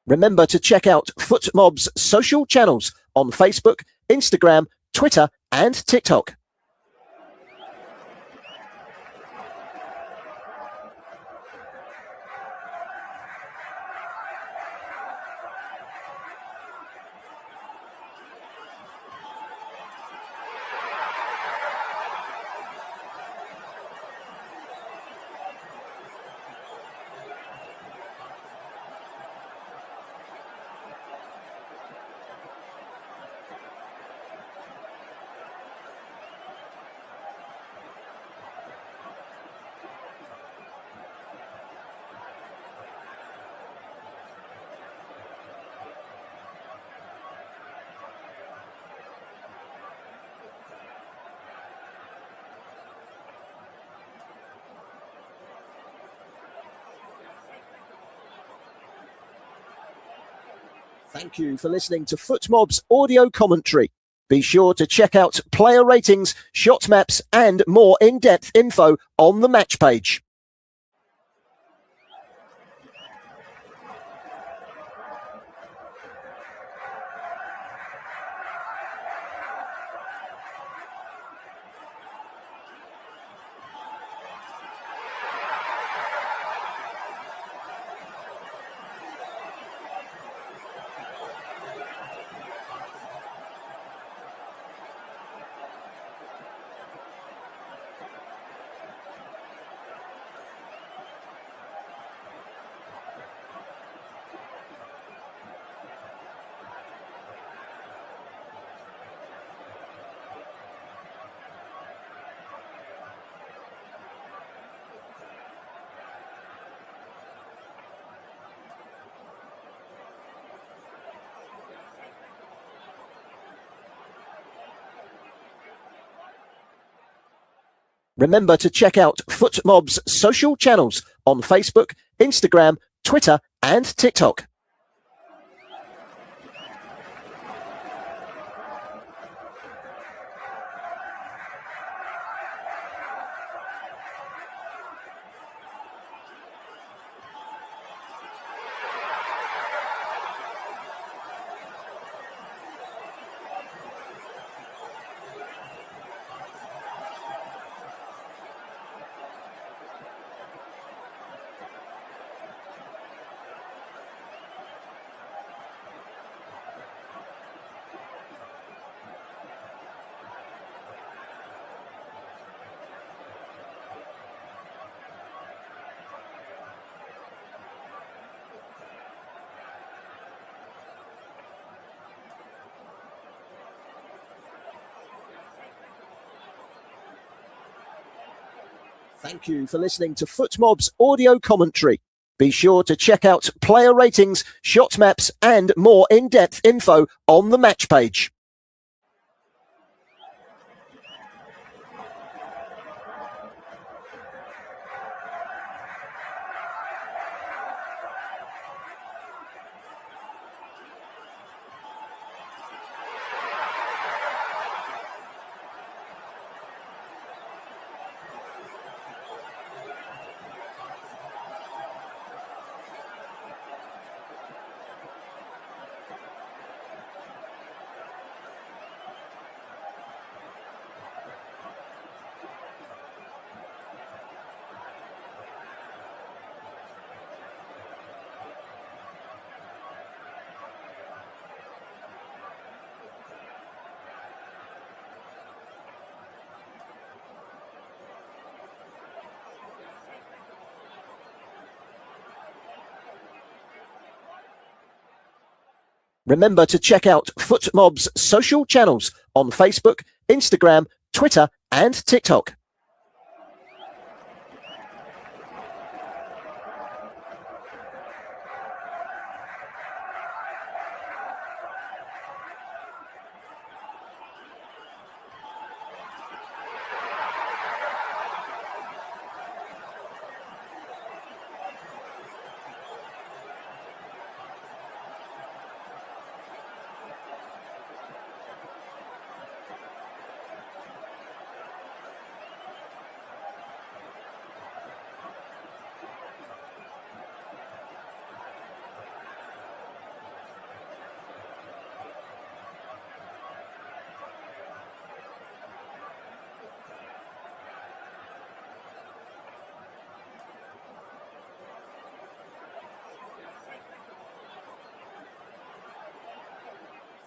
[SPEAKER 2] Remember to check out FootMob's social channels on Facebook, Instagram, Twitter, and TikTok. Thank you for listening to FootMob's audio commentary. Be sure to check out player ratings, shot maps, and more in-depth info on the match page. Remember to check out FootMob's social channels on Facebook, Instagram, Twitter, and TikTok. Thank you for listening to FootMob's audio commentary. Be sure to check out player ratings, shot maps, and more in-depth info on the match page. Remember to check out FootMob's social channels on Facebook, Instagram, Twitter, and TikTok.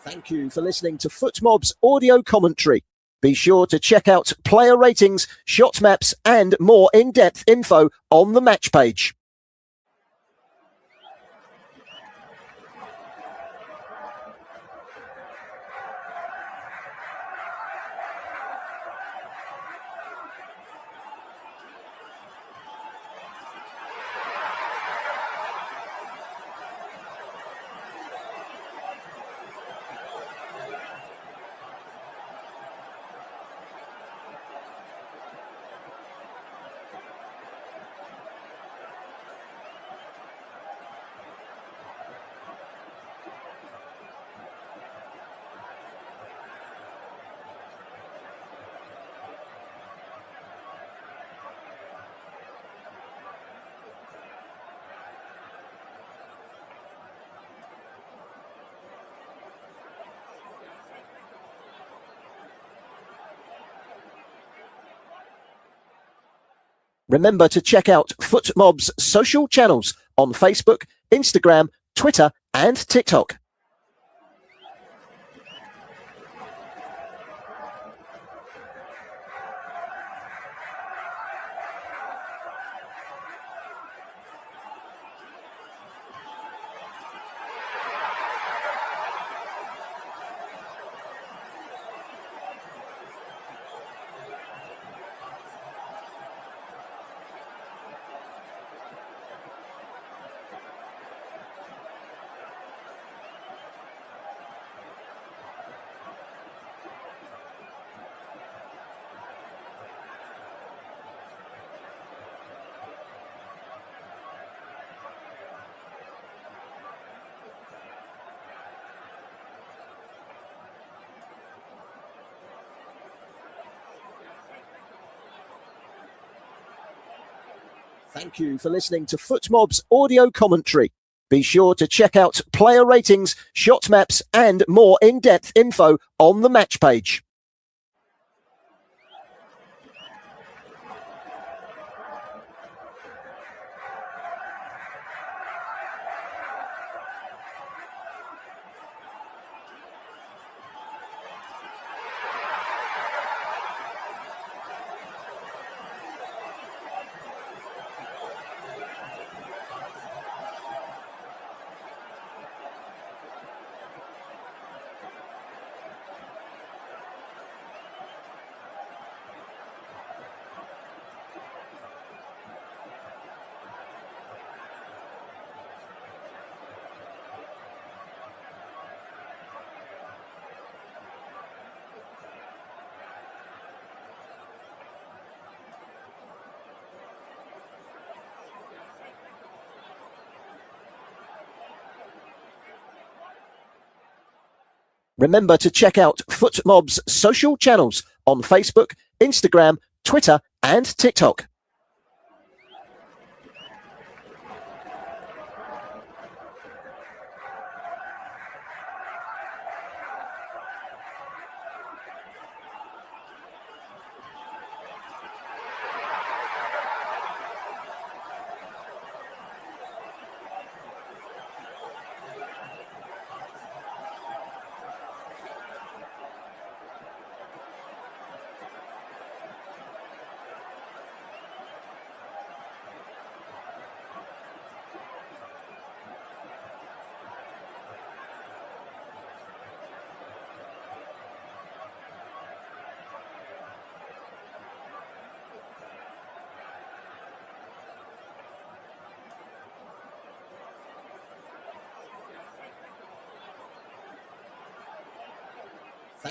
[SPEAKER 2] Thank you for listening to FootMob's audio commentary. Be sure to check out player ratings, shot maps, and more in-depth info on the match page. Remember to check out FootMob's social channels on Facebook, Instagram, Twitter, and TikTok. Thank you for listening to FootMob's audio commentary. Be sure to check out player ratings, shot maps, and more in-depth info on the match page. Remember to check out FootMob's social channels on Facebook, Instagram, Twitter, and TikTok.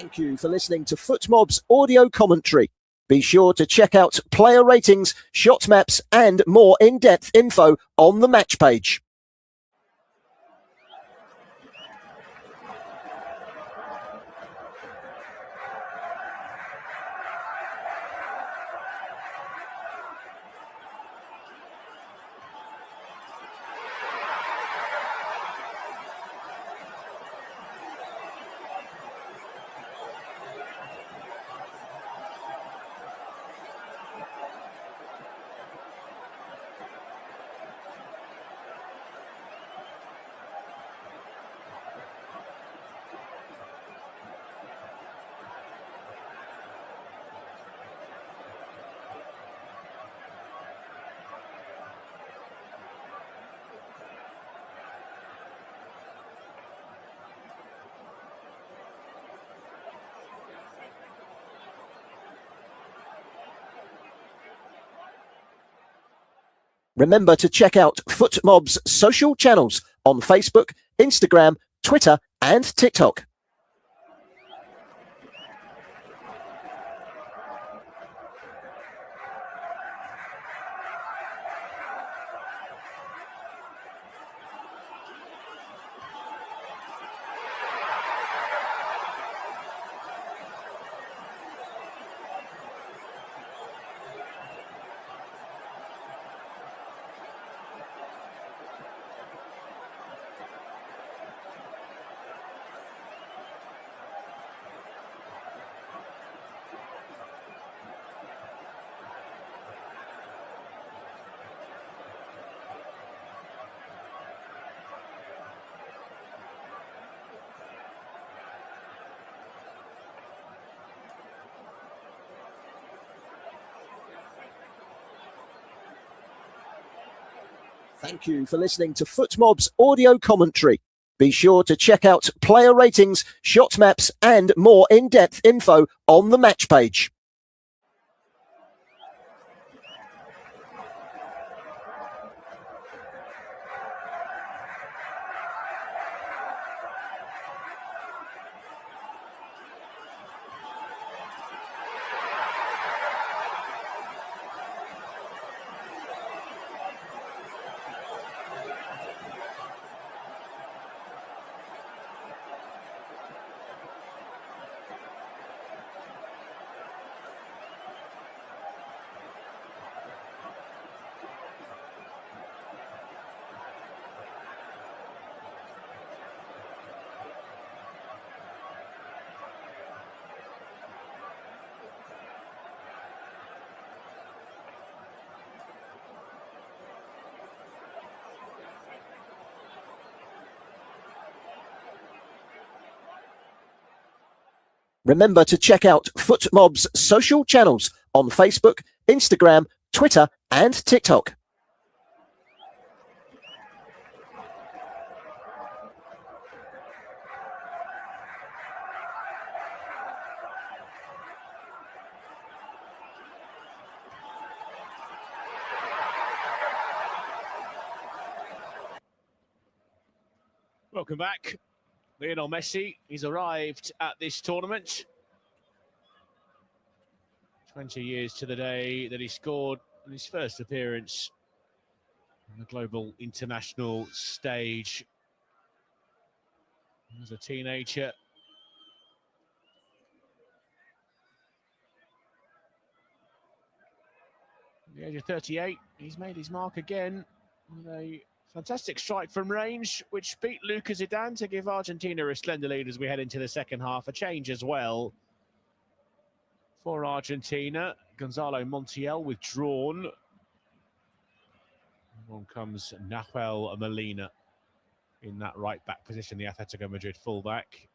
[SPEAKER 2] Thank you for listening to FootMob's audio commentary. Be sure to check out player ratings, shot maps, and more in-depth info on the match page. Remember to check out FootMob's social channels on Facebook, Instagram, Twitter, and TikTok. Thank you for listening to FootMob's audio commentary. Be sure to check out player ratings, shot maps, and more in-depth info on the match page. Remember to check out FootMob's social channels on Facebook, Instagram, Twitter, and TikTok.
[SPEAKER 1] Welcome back. Lionel Messi, he's arrived at this tournament. 20 years to the day that he scored in his first appearance on the global international stage. As a teenager, At the age of 38, he's made his mark again with a fantastic strike from range, which beat Lucas Zidane to give Argentina a slender lead as we head into the second half. A change as well for Argentina. Gonzalo Montiel withdrawn. On comes Nahuel Molina in that right back position, the Atletico Madrid fullback.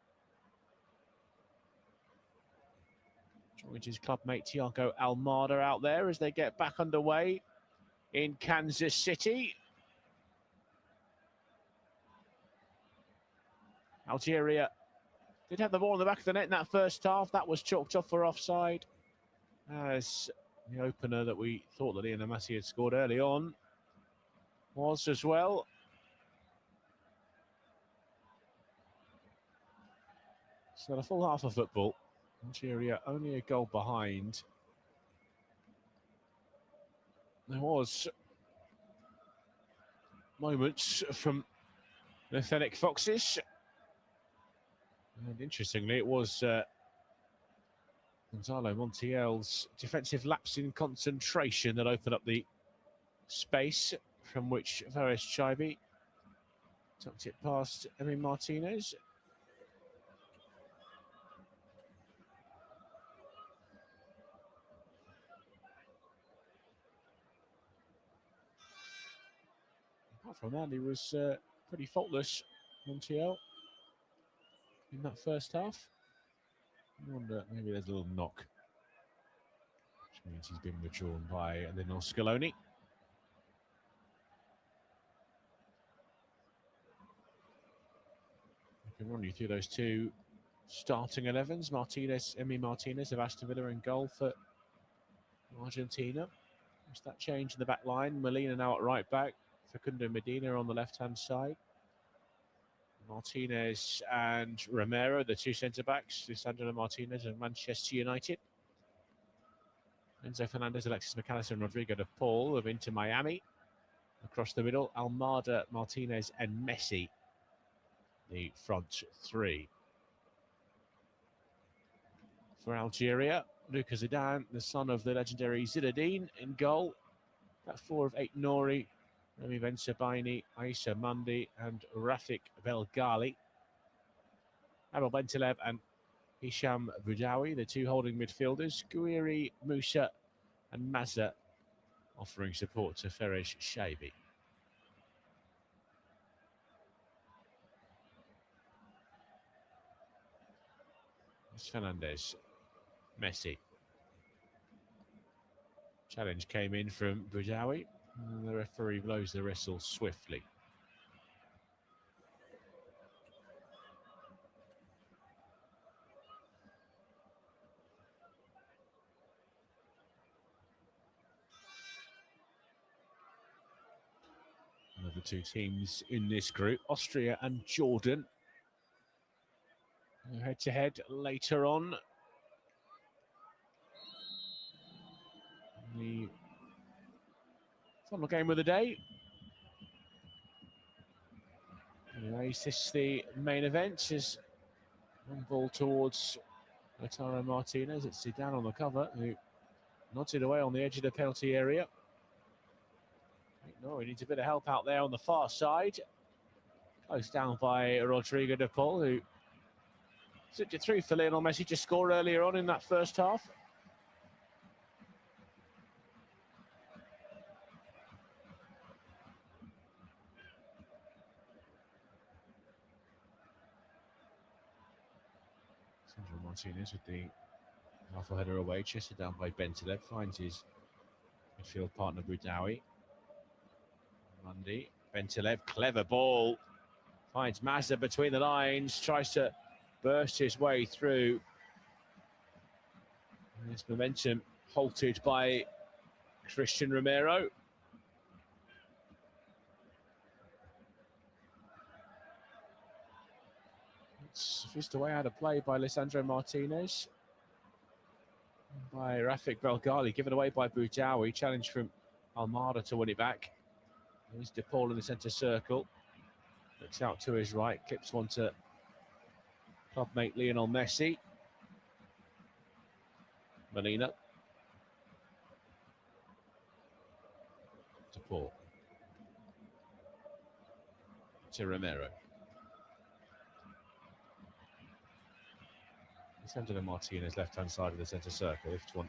[SPEAKER 1] Joins his clubmate Thiago Almada out there as they get back underway in Kansas City. Algeria did have the ball in the back of the net in that first half. That was chalked off for offside, as the opener that we thought that Lionel Messi had scored early on was as well. So the full half of football. Algeria only a goal behind. There was moments from the Fennec Foxes. And interestingly, it was Gonzalo Montiel's defensive lapse in concentration that opened up the space from which Fares Chaibi tucked it past Emi Martinez. Apart from that, he was pretty faultless, Montiel, in that first half. I wonder, maybe there's a little knock, which means he's been withdrawn by Lionel Scaloni. I can run you through those two starting 11s. Emi Martinez of Aston Villa in goal for Argentina. There's that change in the back line. Molina now at right back. Facundo Medina on the left-hand side. Martinez and Romero, the two centre-backs. Lisandro Martinez of Manchester United. Enzo Fernandez, Alexis McAllister and Rodrigo de Paul of Inter Miami. Across the middle, Almada, Martinez and Messi, the front three. For Algeria, Lucas Zidane, the son of the legendary Zinedine, in goal. That 4 of 8 Nouri, Remy Ben-Sebaini, Aissa Mundi and Rafik Belghali. Abel Bentilev and Hisham Boudaoui, the two holding midfielders. Gouiri, Moussa and Mazza offering support to Fares Chaibi. Fernandez, Messi. Challenge came in from Boudaoui. The referee blows the whistle swiftly. Another two teams in this group, Austria and Jordan. Head to head later on. The final game of the day. Anyway, is this the main event? Is one ball towards Lautaro Martinez. It's Zidane on the cover, who nodded away on the edge of the penalty area. No, he needs a bit of help out there on the far side. Close down by Rodrigo de Paul, who slipped it through for Lionel Messi to score earlier on in that first half. Sandro Martinez with the rifle header away, chested down by Bentilev, finds his midfield partner Boudaoui. Mundi, Bentilev, clever ball, finds Mazza between the lines, tries to burst his way through. And this momentum halted by Christian Romero. It's fished away out of play by Lisandro Martinez. By Rafik Belghali, given away by Boudaoui. Challenge from Almada to win it back. There's De Paul in the centre circle. Looks out to his right, clips one to clubmate Lionel Messi. Molina. De Paul. To Romero. Sandro Martinez, left-hand side of the centre circle. If one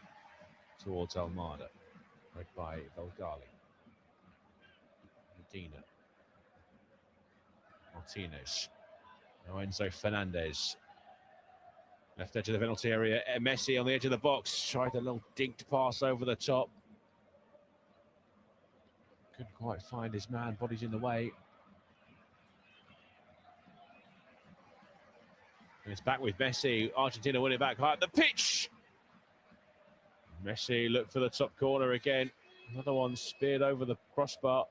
[SPEAKER 1] towards Almada. Read by Volgali. Medina. Martinez. Now Enzo Fernandez. Left edge of the penalty area. Messi on the edge of the box. Tried a little dinked pass over the top. Couldn't quite find his man. Body's in the way. And it's back with Messi. Argentina winning back high up the pitch. Messi looked for the top corner again. Another one speared over the crossbar.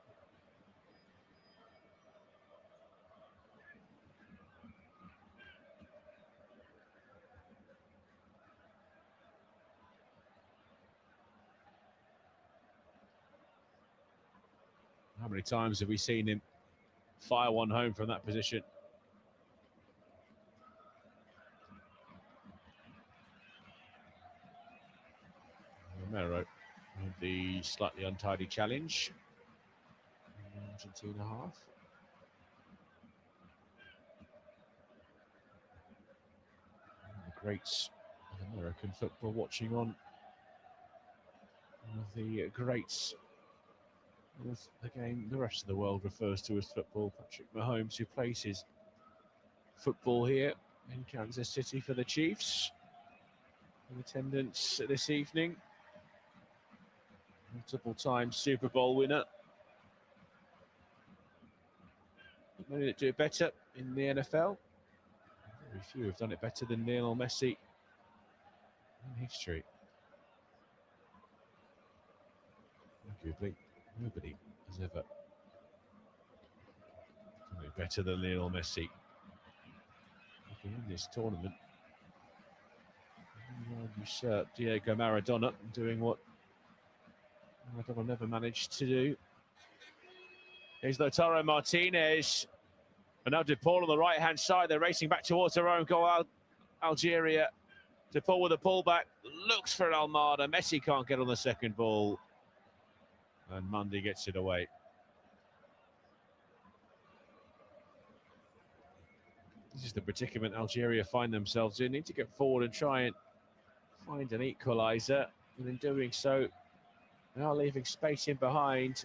[SPEAKER 1] How many times have we seen him fire one home from that position? Romero with the slightly untidy challenge. Argentina half. The greats of American football watching on. One of the greats of the game the rest of the world refers to as football. Patrick Mahomes, who plays his football here in Kansas City for the Chiefs. In attendance this evening. Multiple-time Super Bowl winner. Many that do it better in the NFL. Very few have done it better than Lionel Messi in history. Arguably, nobody has ever done it better than Lionel Messi. Looking in this tournament, usurped Diego Maradona, doing what Maradona never managed to do. Here's Lautaro Martinez. And now De Paul on the right-hand side. They're racing back towards their own goal, Algeria. De Paul with a pullback. Looks for Almada. Messi can't get on the second ball. And Mundy gets it away. This is the predicament Algeria find themselves in. Need to get forward and try and find an equaliser. And in doing so, they are leaving space in behind.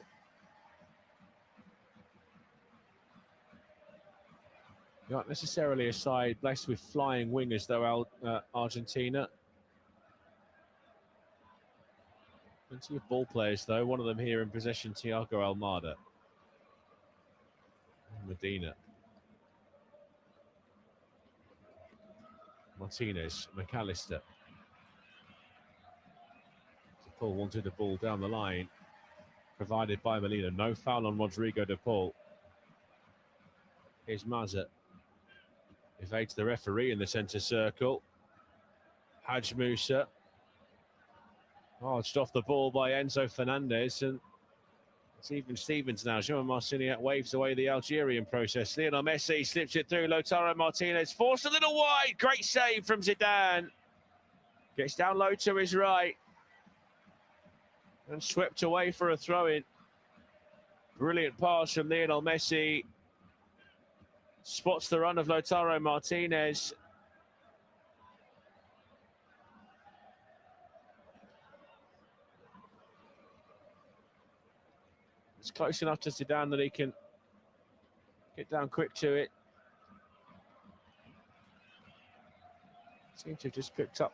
[SPEAKER 1] Not necessarily a side blessed with flying wingers, though, Argentina. Plenty of ball players, though. One of them here in possession, Thiago Almada. Medina. Martinez, McAllister. Paul wanted the ball down the line, provided by Molina. No foul on Rodrigo De Paul. Here's Mazza. Evades the referee in the centre circle. Haj Musa. Arched off the ball by Enzo Fernandez. And it's even Stevens now. Jean Marciniak waves away the Algerian process. Lionel Messi slips it through. Lautaro Martinez forced a little wide. Great save from Zidane. Gets down low to his right. And swept away for a throw-in. Brilliant pass from Lionel Messi. Spots the run of Lautaro Martinez. It's close enough to Zidane that he can get down quick to it. Seem to have just picked up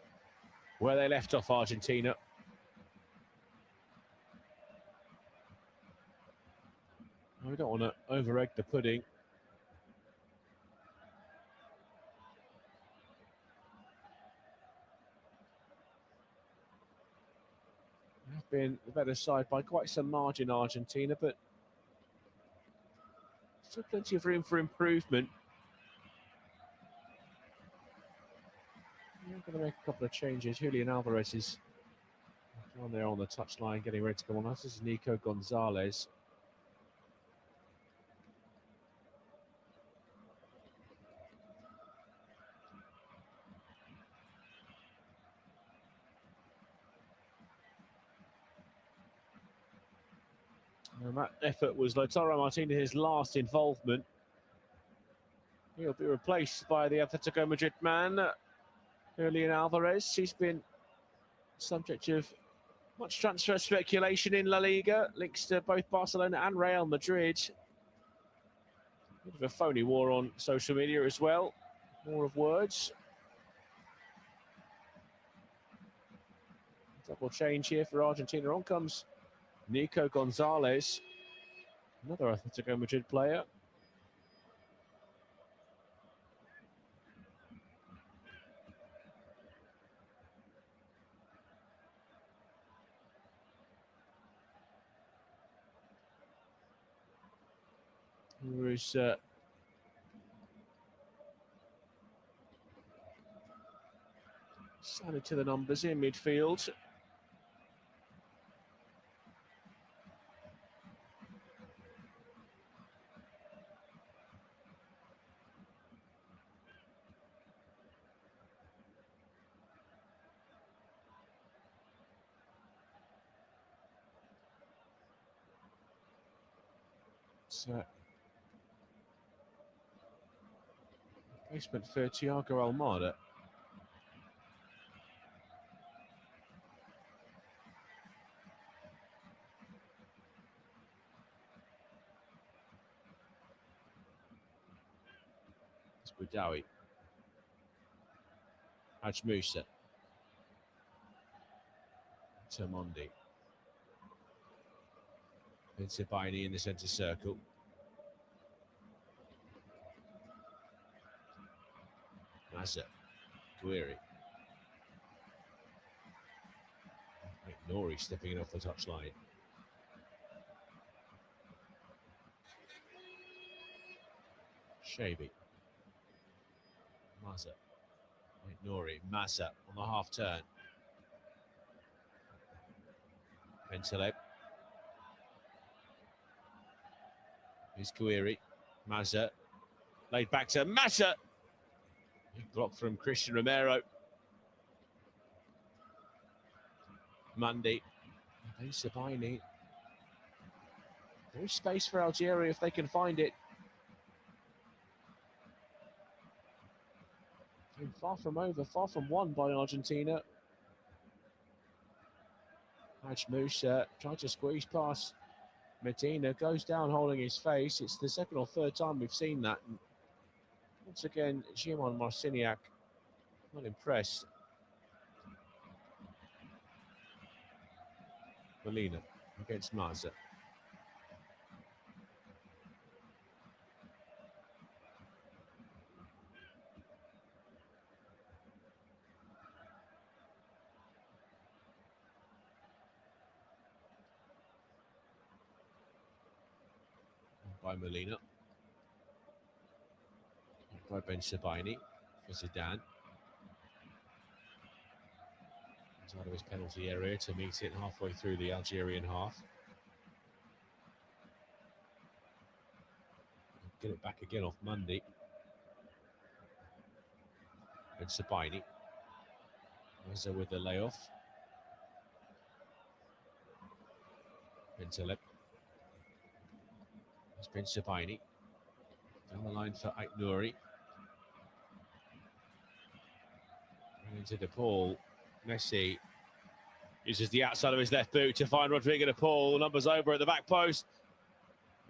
[SPEAKER 1] where they left off, Argentina. We don't want to over-egg the pudding. They've been the better side by quite some margin, Argentina, but still plenty of room for improvement. I'm going to make a couple of changes. Julian Alvarez is down there on the touchline, getting ready to come on. This is Nico Gonzalez. And that effort was Lautaro Martinez's last involvement. He'll be replaced by the Atletico Madrid man, Julian Alvarez. He's been subject of much transfer speculation in La Liga, links to both Barcelona and Real Madrid. Bit of a phony war on social media as well. More of words. Double change here for Argentina. On comes Nico Gonzalez, another Atletico Madrid player. Who is added to the numbers in midfield. So, replacement for Thiago Almada. It's Boudaoui. Haj Musa. Termondi. Bensebaini in the centre circle. Mazza. Guiri. Nori stepping in off the touchline. Shabi. Mazza. Nori. Mazza on the half turn. Bentaleb. Here's Guiri. Mazza. Laid back to Mazza. Big block from Christian Romero. Mundy. Bensebaini. There is space for Algeria if they can find it. Far from over, far from won by Argentina. Haj Musa tried to squeeze past Medina, goes down holding his face. It's the second or third time we've seen that. And once again, Gimon Marciniak, not impressed. Molina against Mazza. By Molina. By Bensebaini for Zidane. He's out of his penalty area to meet it halfway through the Algerian half. Get it back again off Mundy. Bensebaini. Mazza with the layoff. Bentaleb. It's Bensebaini. Down the line for Aït-Nouri. Into De Paul. Messi uses the outside of his left boot to find Rodrigo De Paul. Numbers over at the back post.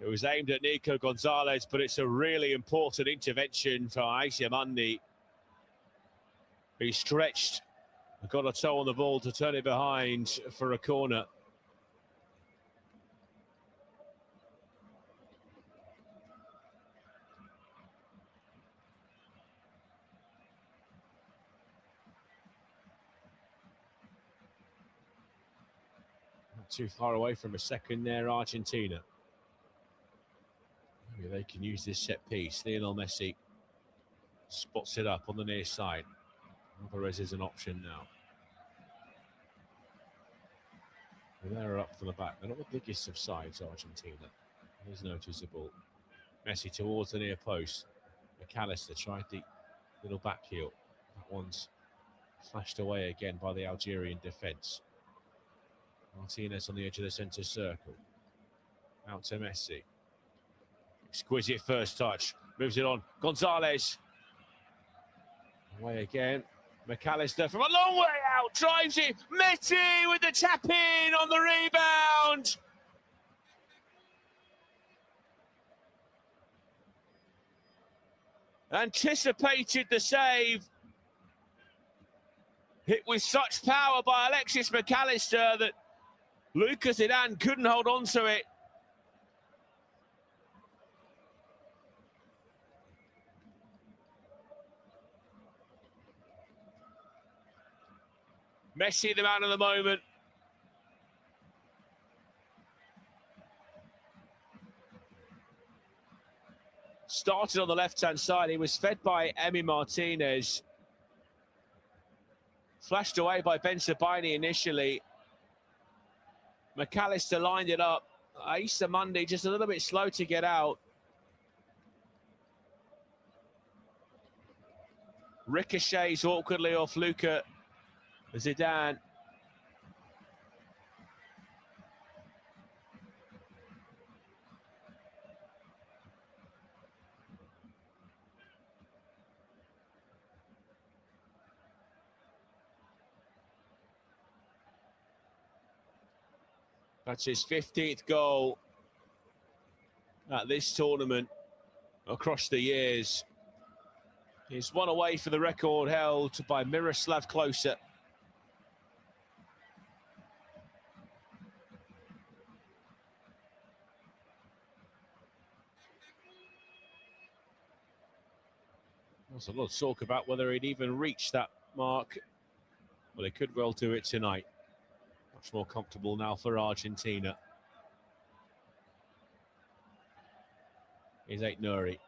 [SPEAKER 1] It was aimed at Nico Gonzalez, but it's a really important intervention for Aïssa Mundi. He stretched, got a toe on the ball to turn it behind for a corner. Not too far away from a second there, Argentina. Maybe they can use this set piece. Lionel Messi spots it up on the near side. Alvarez is an option now. They're up from the back. They're not the biggest of sides, Argentina. It is noticeable. Messi towards the near post. McAllister tried the little back heel. That one's flashed away again by the Algerian defence. Martinez on the edge of the centre circle. Out to Messi. Exquisite first touch. Moves it on. Gonzalez. Away again. McAllister from a long way out. Drives it. Messi with the tap in on the rebound. Anticipated the save. Hit with such power by Alexis McAllister that Lucas Zidane couldn't hold on to it. Messi, the man of the moment. Started on the left-hand side. He was fed by Emi Martinez. Flashed away by Ben Sebaini initially. McAllister lined it up. Issa Mundi just a little bit slow to get out. Ricochets awkwardly off Luka Zidane. That's his 15th goal at this tournament across the years. He's one away for the record held by Miroslav Klose. There's a lot of talk about whether he'd even reach that mark. Well, he could well do it tonight. Much more comfortable now for Argentina. Here's Ait Nouri.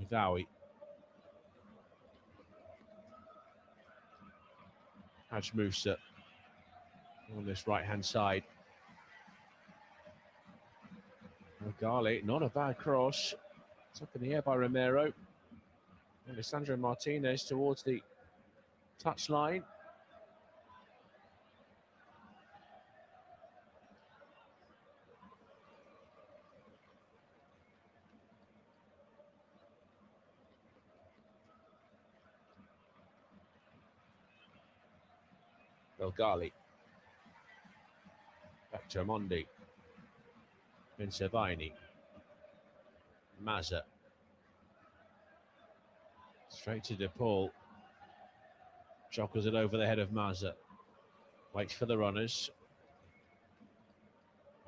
[SPEAKER 1] Midawi. Haj Musa on this right-hand side. Gali, not a bad cross. It's up in the air by Romero. Alessandro Martinez towards the touchline. Belgali. Back to Amondi. Bensebaini. Mazza. Straight to DePaul. Joggles it over the head of Mazza. Waits for the runners.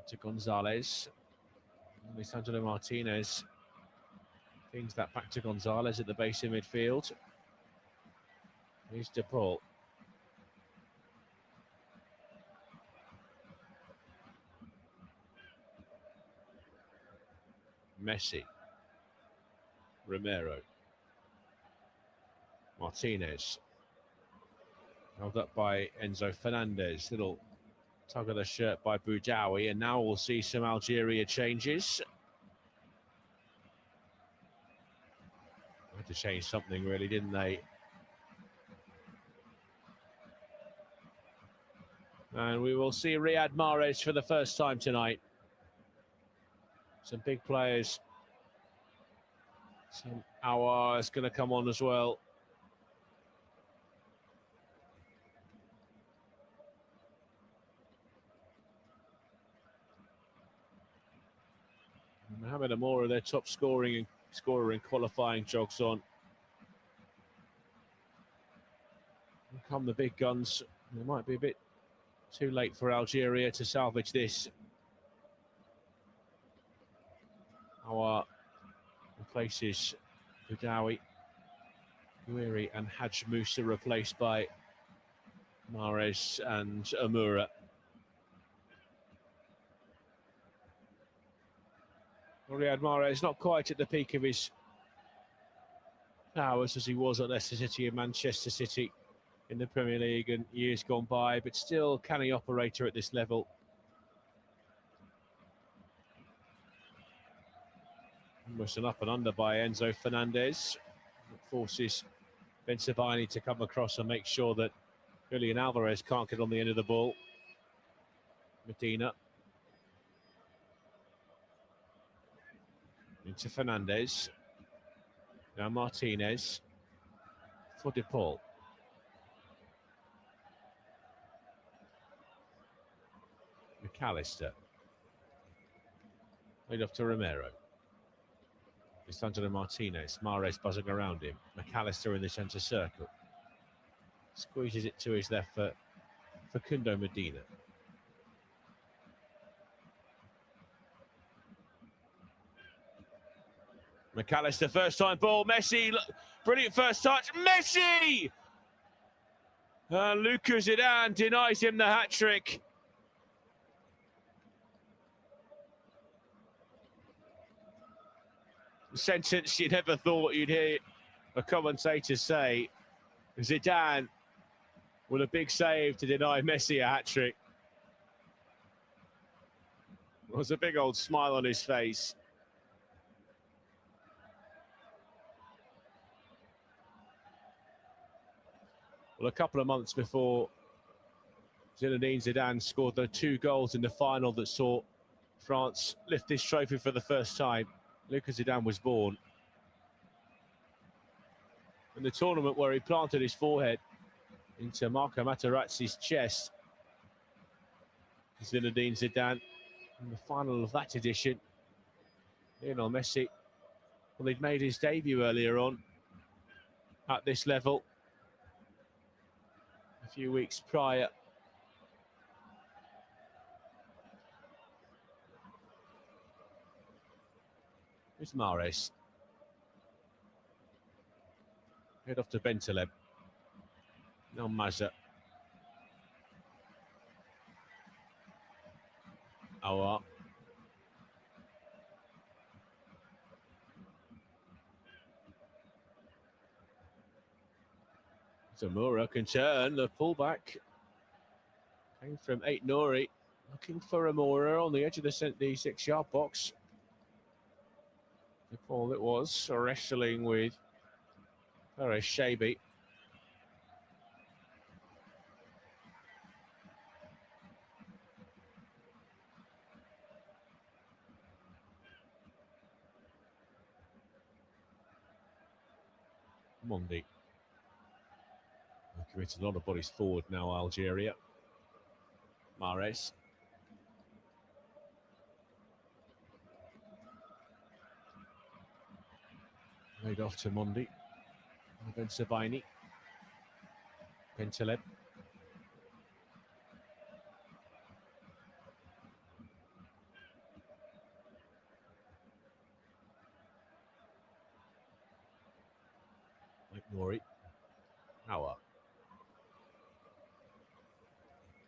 [SPEAKER 1] To Gonzalez. Lisandro Martinez. Pings that back to Gonzalez at the base of midfield. Here's DePaul. Messi. Romero. Martinez. Held up by Enzo Fernandez. Little tug of the shirt by Boudaoui. And now we'll see some Algeria changes. Had to change something really, didn't they? And we will see Riyad Mahrez for the first time tonight. Some big players. Some Aouar is going to come on as well. Mohamed Amoura, their top scorer in qualifying, jogs on. Here come the big guns. It might be a bit too late for Algeria to salvage this. Aouar replaces Boudaoui. Gouiri and Haj Musa replaced by Mahrez and Amoura. Riyad Mahrez not quite at the peak of his powers as he was at Leicester City and Manchester City in the Premier League and years gone by, but still canny operator at this level. Almost an up and under by Enzo Fernandez. It forces Bensebaini to come across and make sure that Julian Alvarez can't get on the end of the ball. Medina. Into Fernandez. Now Martinez. For De Paul. McAllister. Laid off to Romero. It's under to Martinez. Mahrez buzzing around him. McAllister in the centre circle. Squeezes it to his left for Facundo Medina. McAllister, first time ball. Messi, brilliant first touch. Messi! Lucas Zidane denies him the hat-trick. The sentence you never thought you'd hear a commentator say. Zidane with a big save to deny Messi a hat-trick. There was a big old smile on his face. Well, a couple of months before Zinedine Zidane scored the 2 goals in the final that saw France lift this trophy for the first time, Lucas Zidane was born. In the tournament where he planted his forehead into Marco Materazzi's chest, Zinedine Zidane, in the final of that edition, Lionel Messi, well, he'd made his debut earlier on at this level a few weeks prior. Here's Mahrez. Head off to Bentaleb. Now Mazza. Aouar. Zamora can turn the pullback. Came from 8 Nouri. Looking for Amora on the edge of the 6-yard box. The ball it was, wrestling with Fares Shabi. Mondi. Committed a lot of bodies forward now, Algeria. Mahrez. Laid off to Mondi. Ben Sabaini. Bentaleb. Like Nouri. Aouar.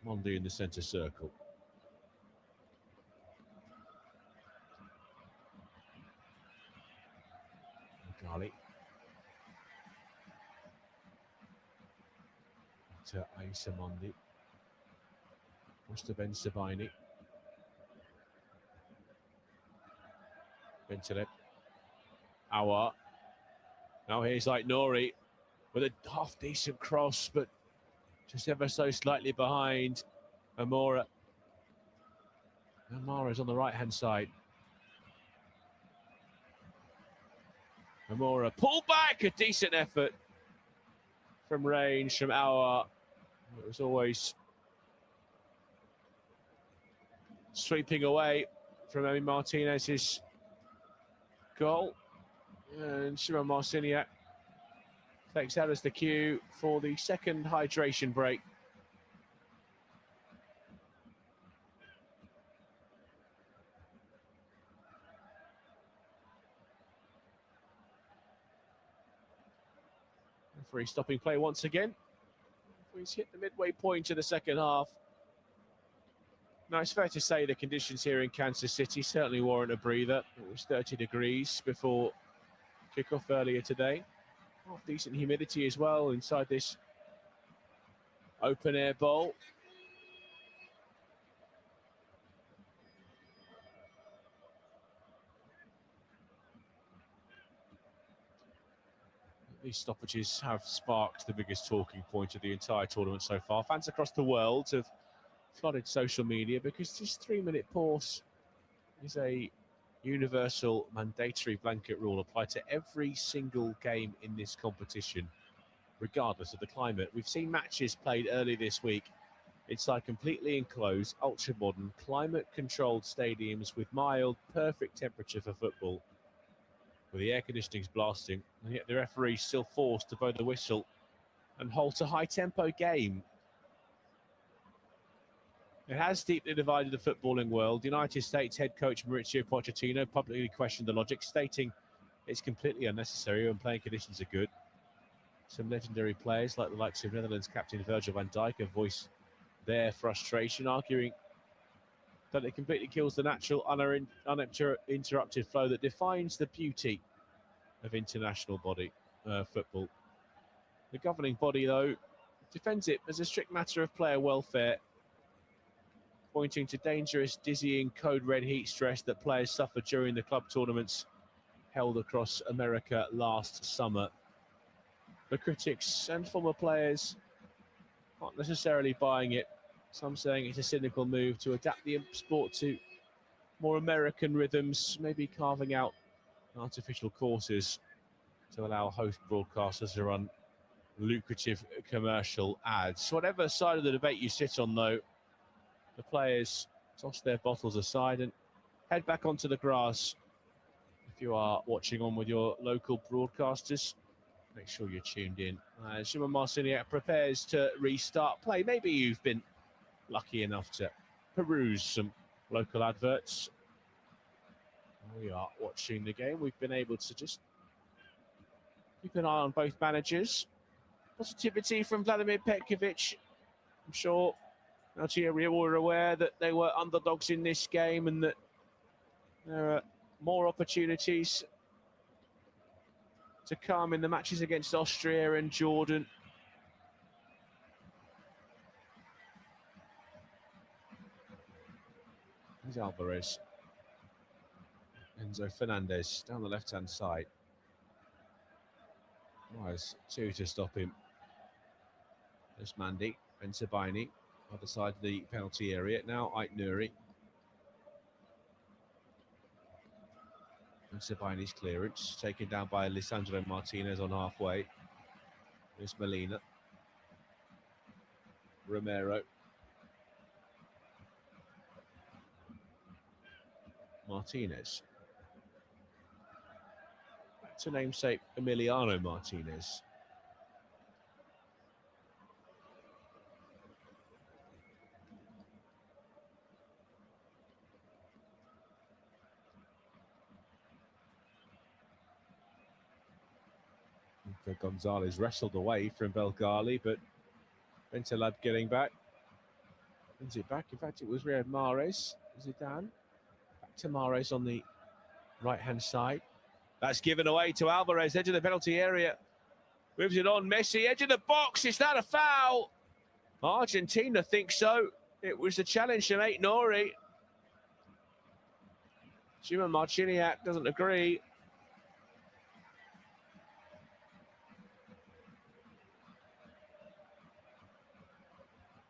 [SPEAKER 1] Mondi in the centre circle. Gali. To Aissa Mondi. To Ben Sabaini. Bentaleb. Aouar. Now here's like Nouri with a half-decent cross, but just ever so slightly behind Amora. Amara's on the right-hand side. Amora pull back, a decent effort from range from Aouar. It was always sweeping away from Emi Martinez's goal. And Simon Marciniak takes that as the cue for the second hydration break. Referee stopping play once again. He's hit the midway point of the second half. Now, it's fair to say the conditions here in Kansas City certainly warrant a breather. It was 30 degrees before kickoff earlier today. Half decent humidity as well inside this open air bowl. These stoppages have sparked the biggest talking point of the entire tournament so far. Fans across the world have flooded social media because this 3-minute pause is a universal mandatory blanket rule applied to every single game in this competition, regardless of the climate. We've seen matches played early this week inside completely enclosed, ultra-modern, climate-controlled stadiums with mild, perfect temperature for football, where the air conditioning's blasting, and yet the referee's still forced to blow the whistle and halt a high-tempo game. It has deeply divided the footballing world. United States head coach Mauricio Pochettino publicly questioned the logic, stating it's completely unnecessary when playing conditions are good. Some legendary players, like the likes of Netherlands captain Virgil van Dijk, have voiced their frustration, arguing that it completely kills the natural, uninterrupted flow that defines the beauty of international football. The governing body, though, defends it as a strict matter of player welfare, pointing to dangerous, dizzying, code red heat stress that players suffered during the club tournaments held across America last summer. The critics and former players aren't necessarily buying it. Some saying it's a cynical move to adapt the sport to more American rhythms, maybe carving out artificial courses to allow host broadcasters to run lucrative commercial ads. Whatever side of the debate you sit on, though, the players toss their bottles aside and head back onto the grass. If you are watching on with your local broadcasters, make sure you're tuned in. Simon Marciniak prepares to restart play. Maybe you've been lucky enough to peruse some local adverts. We are watching the game. We've been able to just keep an eye on both managers. Positivity from Vladimir Petkovic. I'm sure Algeria were aware that they were underdogs in this game and that there are more opportunities to come in the matches against Austria and Jordan. Here's Alvarez. Enzo Fernandez down the left-hand side. There's two to stop him. There's Mandy, Ben Sabaini, other side of the penalty area. Now Ait Nouri. Ben Sabaini's clearance, taken down by Lisandro Martinez on halfway. There's Molina. Romero. Martinez. Back to namesake Emiliano Martinez. Gonzalez wrestled away from Belgali, but Bentaleb getting back. Wins it back. In fact, it was Riyad Mahrez. Zidane. Back to Mahrez on the right-hand side. That's given away to Alvarez, edge of the penalty area. Moves it on, Messi, edge of the box. Is that a foul? Argentina thinks so. It was a challenge from Ait Nouri. Simon Marciniak doesn't agree.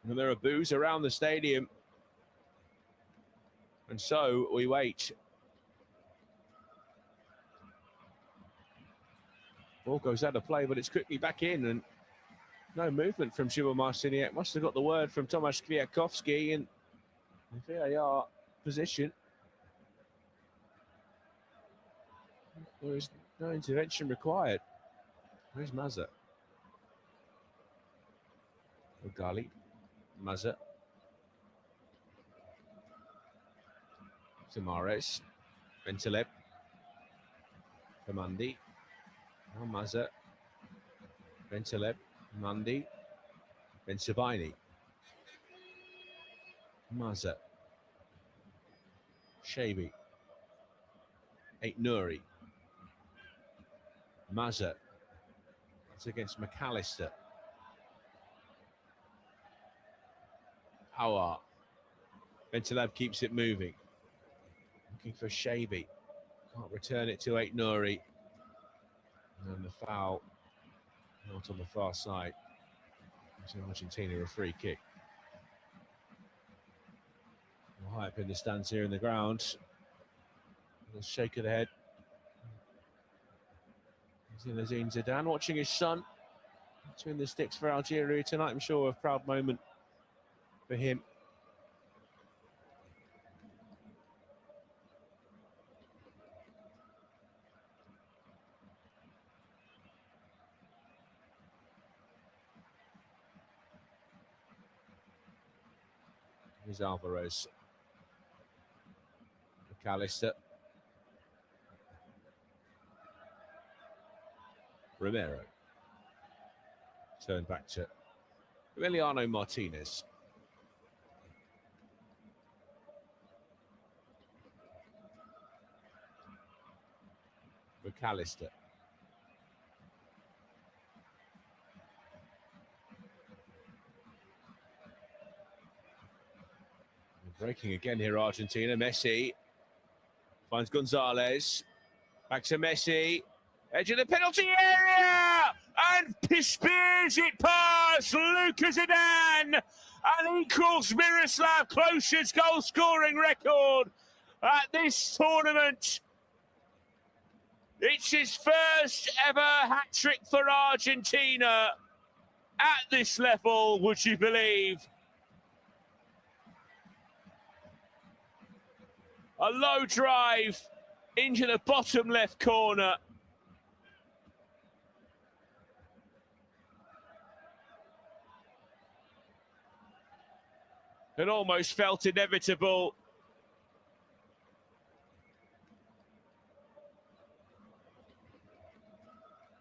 [SPEAKER 1] And there are boos around the stadium. And so we wait. Ball goes out of play, but it's quickly back in. And no movement from Simon Marciniak. Must have got the word from Tomasz Kwiatkowski in the VAR position. There is no intervention required. Where's Mazza? Ogali. Mazza. Samares. Bentaleb. Kamandi. Now Mazza. Bentaleb. Mandi. Bensabaini. Mazza. Shabi. Ait Nouri. Mazza. That's against McAllister. Howard. Bentaleb keeps it moving. Looking for Shabi. Can't return it to Ait Nouri. And the foul out on the far side. So Argentina a free kick. High up in the stands here in the ground. A shake of the head. Zinedine Zidane watching his son between the sticks for Algeria tonight. I'm sure a proud moment for him. Here's Alvarez. McAllister. Romero. Turn back to Emiliano Martinez. McAllister. Breaking again here, Argentina. Messi finds Gonzalez. Back to Messi. Edge of the penalty area! And spears it past Lucas Zidane and equals Miroslav Klose's goal-scoring record at this tournament. It's his first ever hat-trick for Argentina at this level, would you believe? A low drive into the bottom left corner. It almost felt inevitable.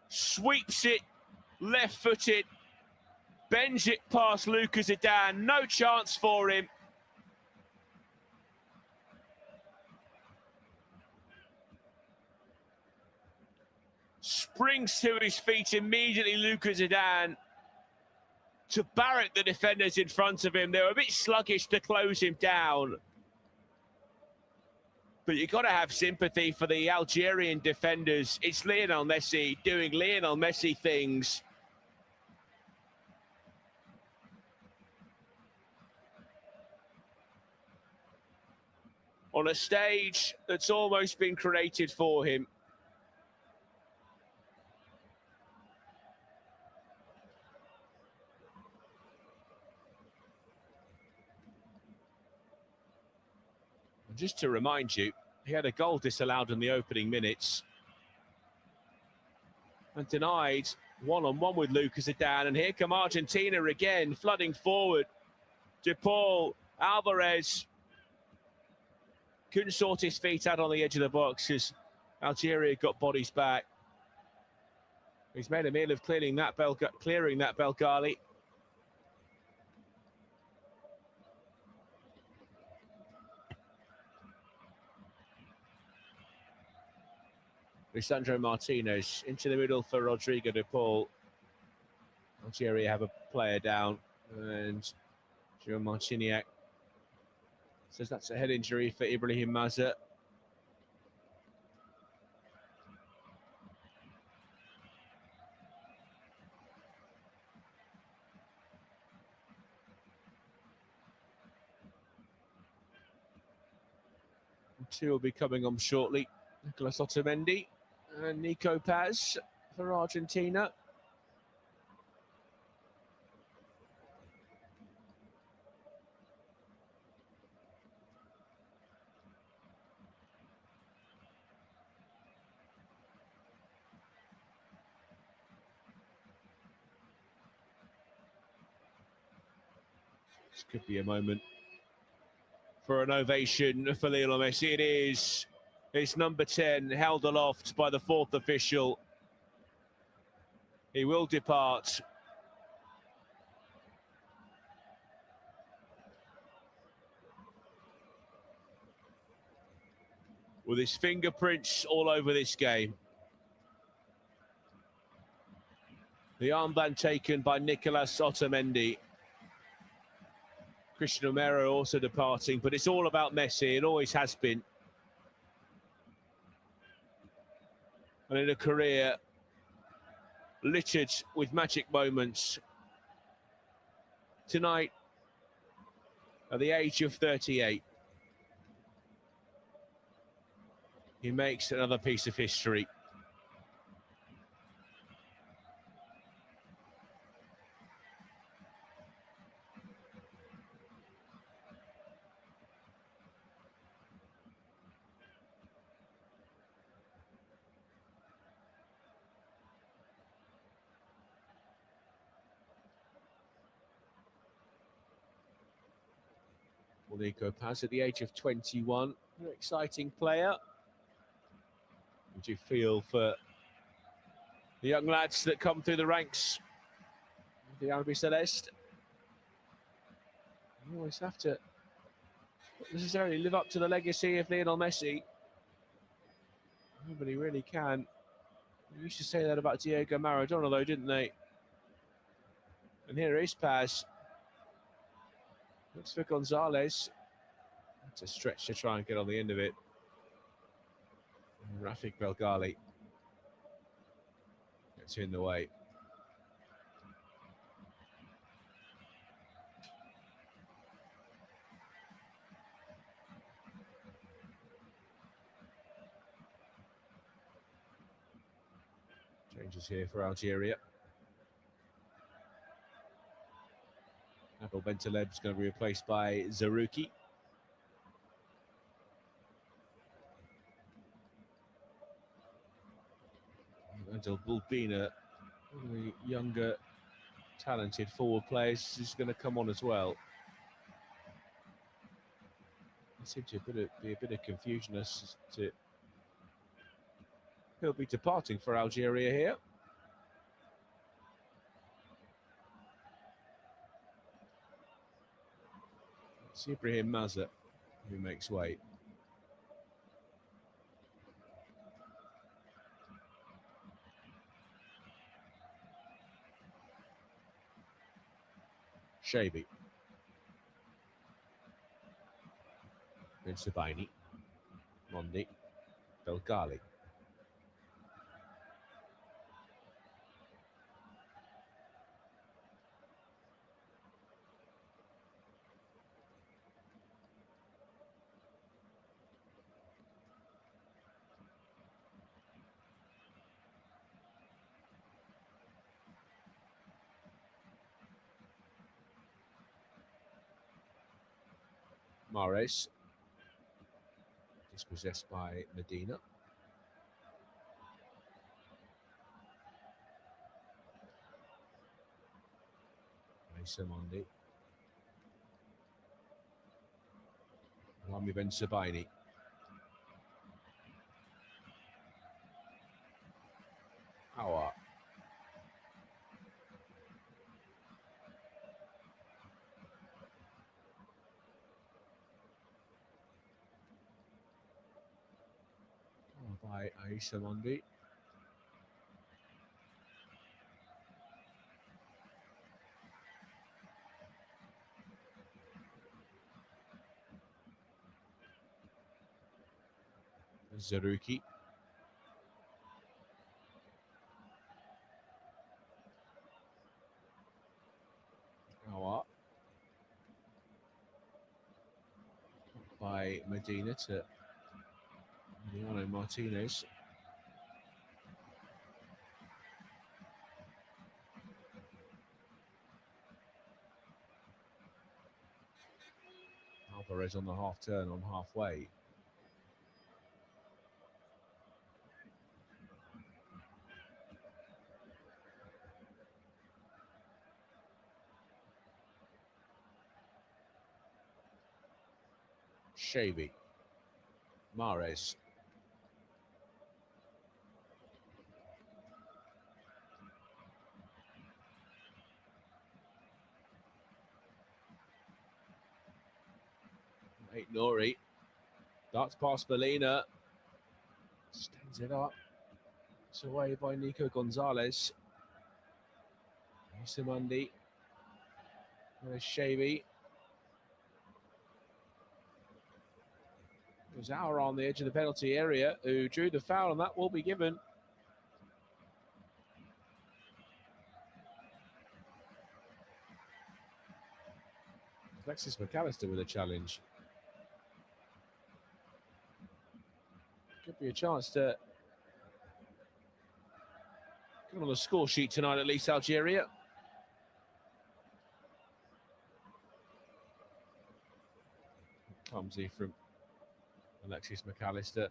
[SPEAKER 1] Sweeps it, left-footed, bends it past Lucas Zidane. No chance for him. Springs to his feet immediately, Lucas Zidane, to barrack the defenders in front of him. They were a bit sluggish to close him down. But you've got to have sympathy for the Algerian defenders. It's Lionel Messi doing Lionel Messi things. On a stage that's almost been created for him. Just to remind you, he had a goal disallowed in the opening minutes and denied one-on-one with Lucas Zidane. And here come Argentina again, flooding forward. De Paul, Alvarez couldn't sort his feet out on the edge of the box as Algeria got bodies back. He's made a meal of clearing that Belgali. Lisandro Martinez into the middle for Rodrigo de Paul. Algeria have a player down, and João Marciniak says that's a head injury for Ibrahim Mazza. Two will be coming on shortly. Nicolas Otamendi and Nico Paz for Argentina. This could be a moment for an ovation for Lionel Messi. It is. It's number 10, held aloft by the fourth official. He will depart. With his fingerprints all over this game. The armband taken by Nicolas Otamendi. Christian Romero also departing, but it's all about Messi. It always has been. And in a career littered with magic moments, tonight, at the age of 38, He makes another piece of history. Well, Nico Paz at the age of 21, an exciting player. Would you feel for the young lads that come through the ranks of the Albi Celeste? You always have to not necessarily live up to the legacy of Lionel Messi. Nobody really can. They used to say that about Diego Maradona, though, didn't they? And here is Paz. Looks for Gonzalez. It's a stretch to try and get on the end of it. And Rafik Belgali gets in the way. Changes here for Algeria. Abel Bentaleb is going to be replaced by Zarouki. Adel Bulbina, one of the younger, talented forward players, is going to come on as well. There seems to be a bit of confusion as to who'll be departing for Algeria here. It's Ibrahim Mazza who makes way. Shabi. Ben Sabaini. Mondi. Belgali. Mahrez. Dispossessed by Medina. Issa Mondi. Rami Ben Sabaini. Aouar. By Issa Mondi. Zarouki. Aouar. By Medina to Emiliano Martinez. Alvarez on the half turn on halfway. Shabi. Mahrez. Nori. Darts past Molina. Stands it up. It's away by Nico Gonzalez. Issa Mondi. There's Shabi. It was Aouar on the edge of the penalty area who drew the foul, and that will be given. Alexis McAllister with a challenge. Could be a chance to get on the score sheet tonight, at least, Algeria. Clumsy from Alexis McAllister.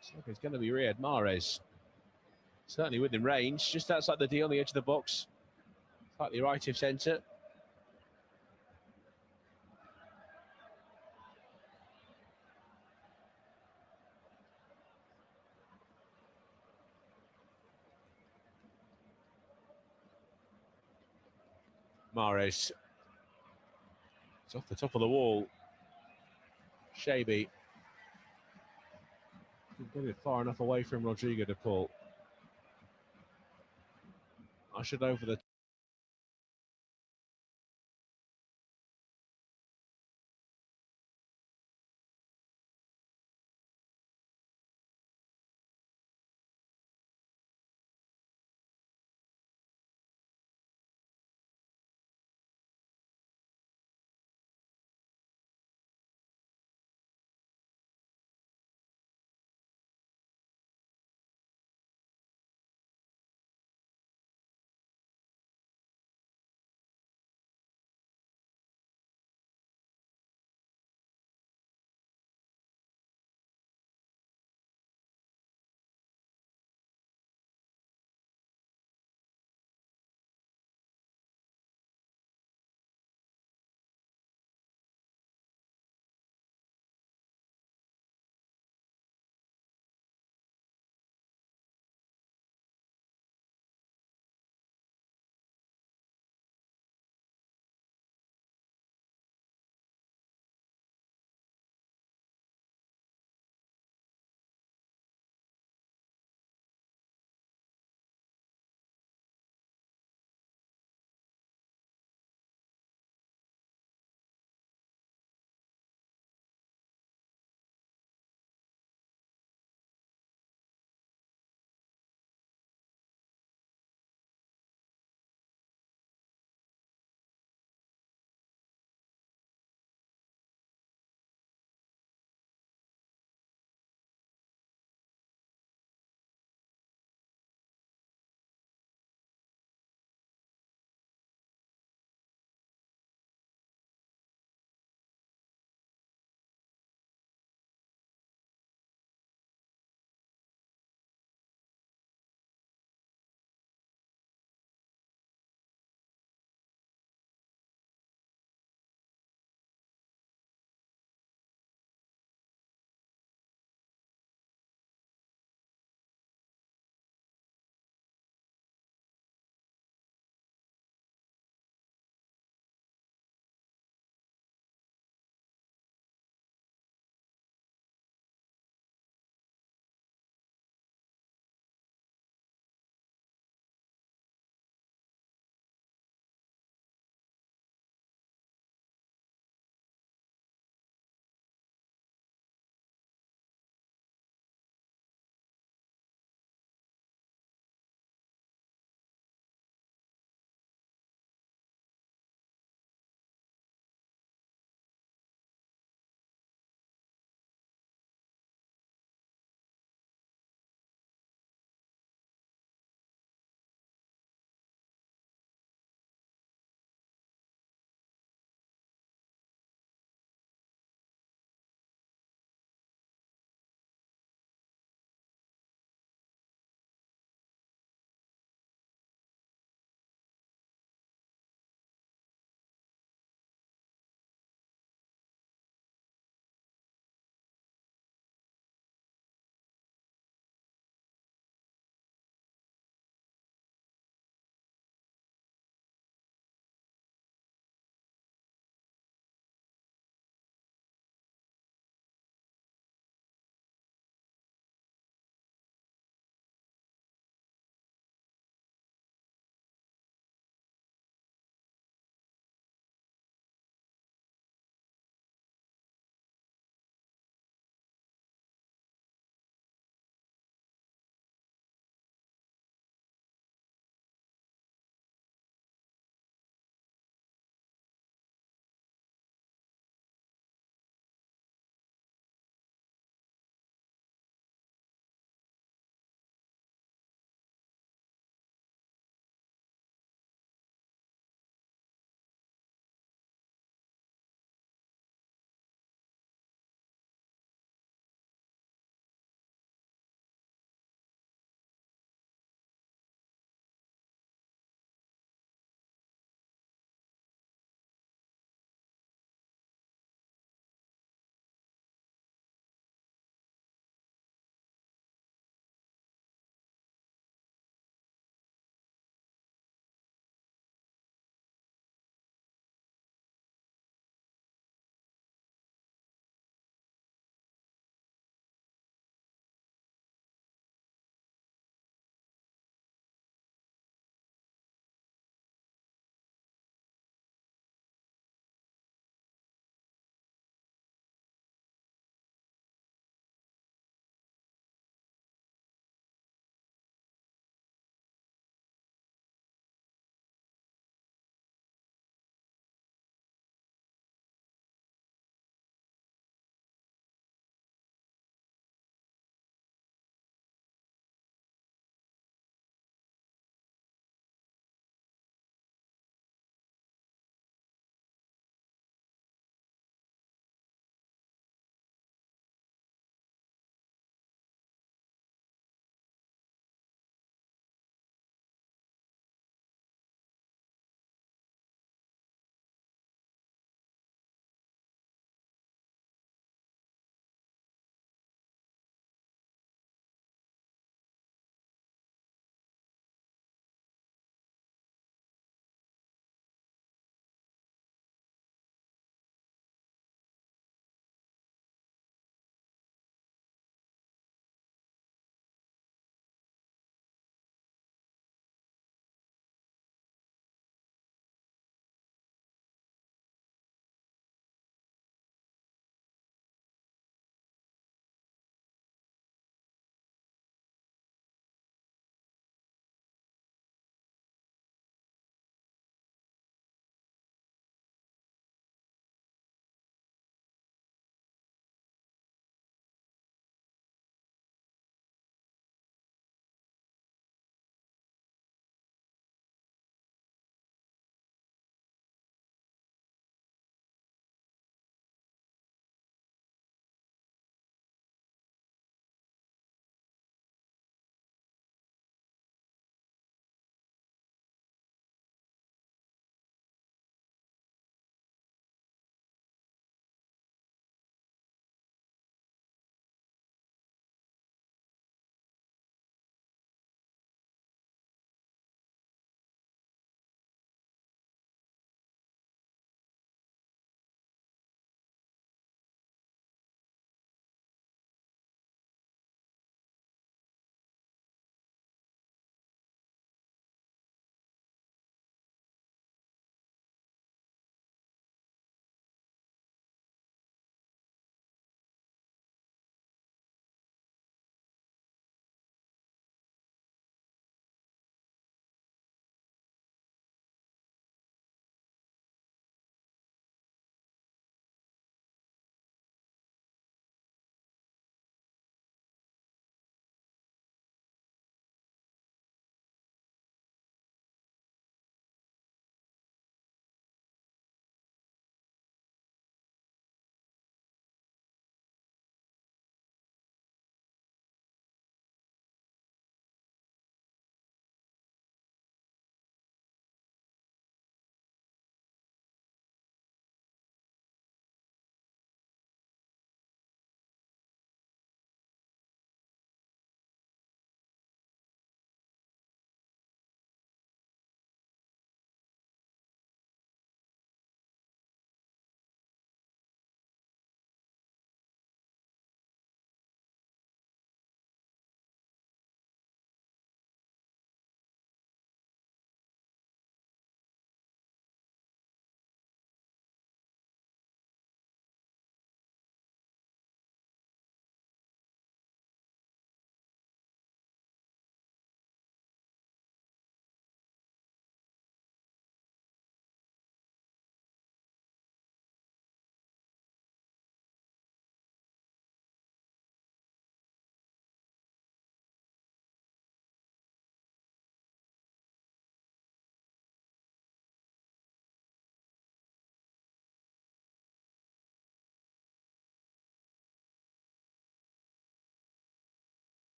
[SPEAKER 1] So it's going to be Riyad Mahrez. Certainly within range, just outside the D on the edge of the box. Slightly right of centre. Mahrez. It's off the top of the wall. Shaby. Didn't get it far enough away from Rodrigo de Paul. Ushered over the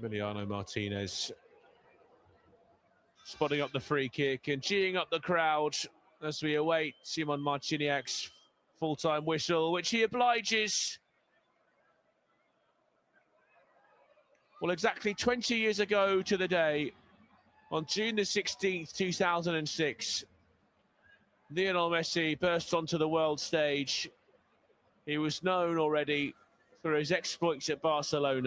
[SPEAKER 1] Emiliano Martinez spotting up the free kick and geeing up the crowd as we await Simon Marciniak's full-time whistle, which he obliges. Well, exactly 20 years ago to the day, on June the 16th, 2006, Lionel Messi burst onto the world stage. He was known already for his exploits at Barcelona.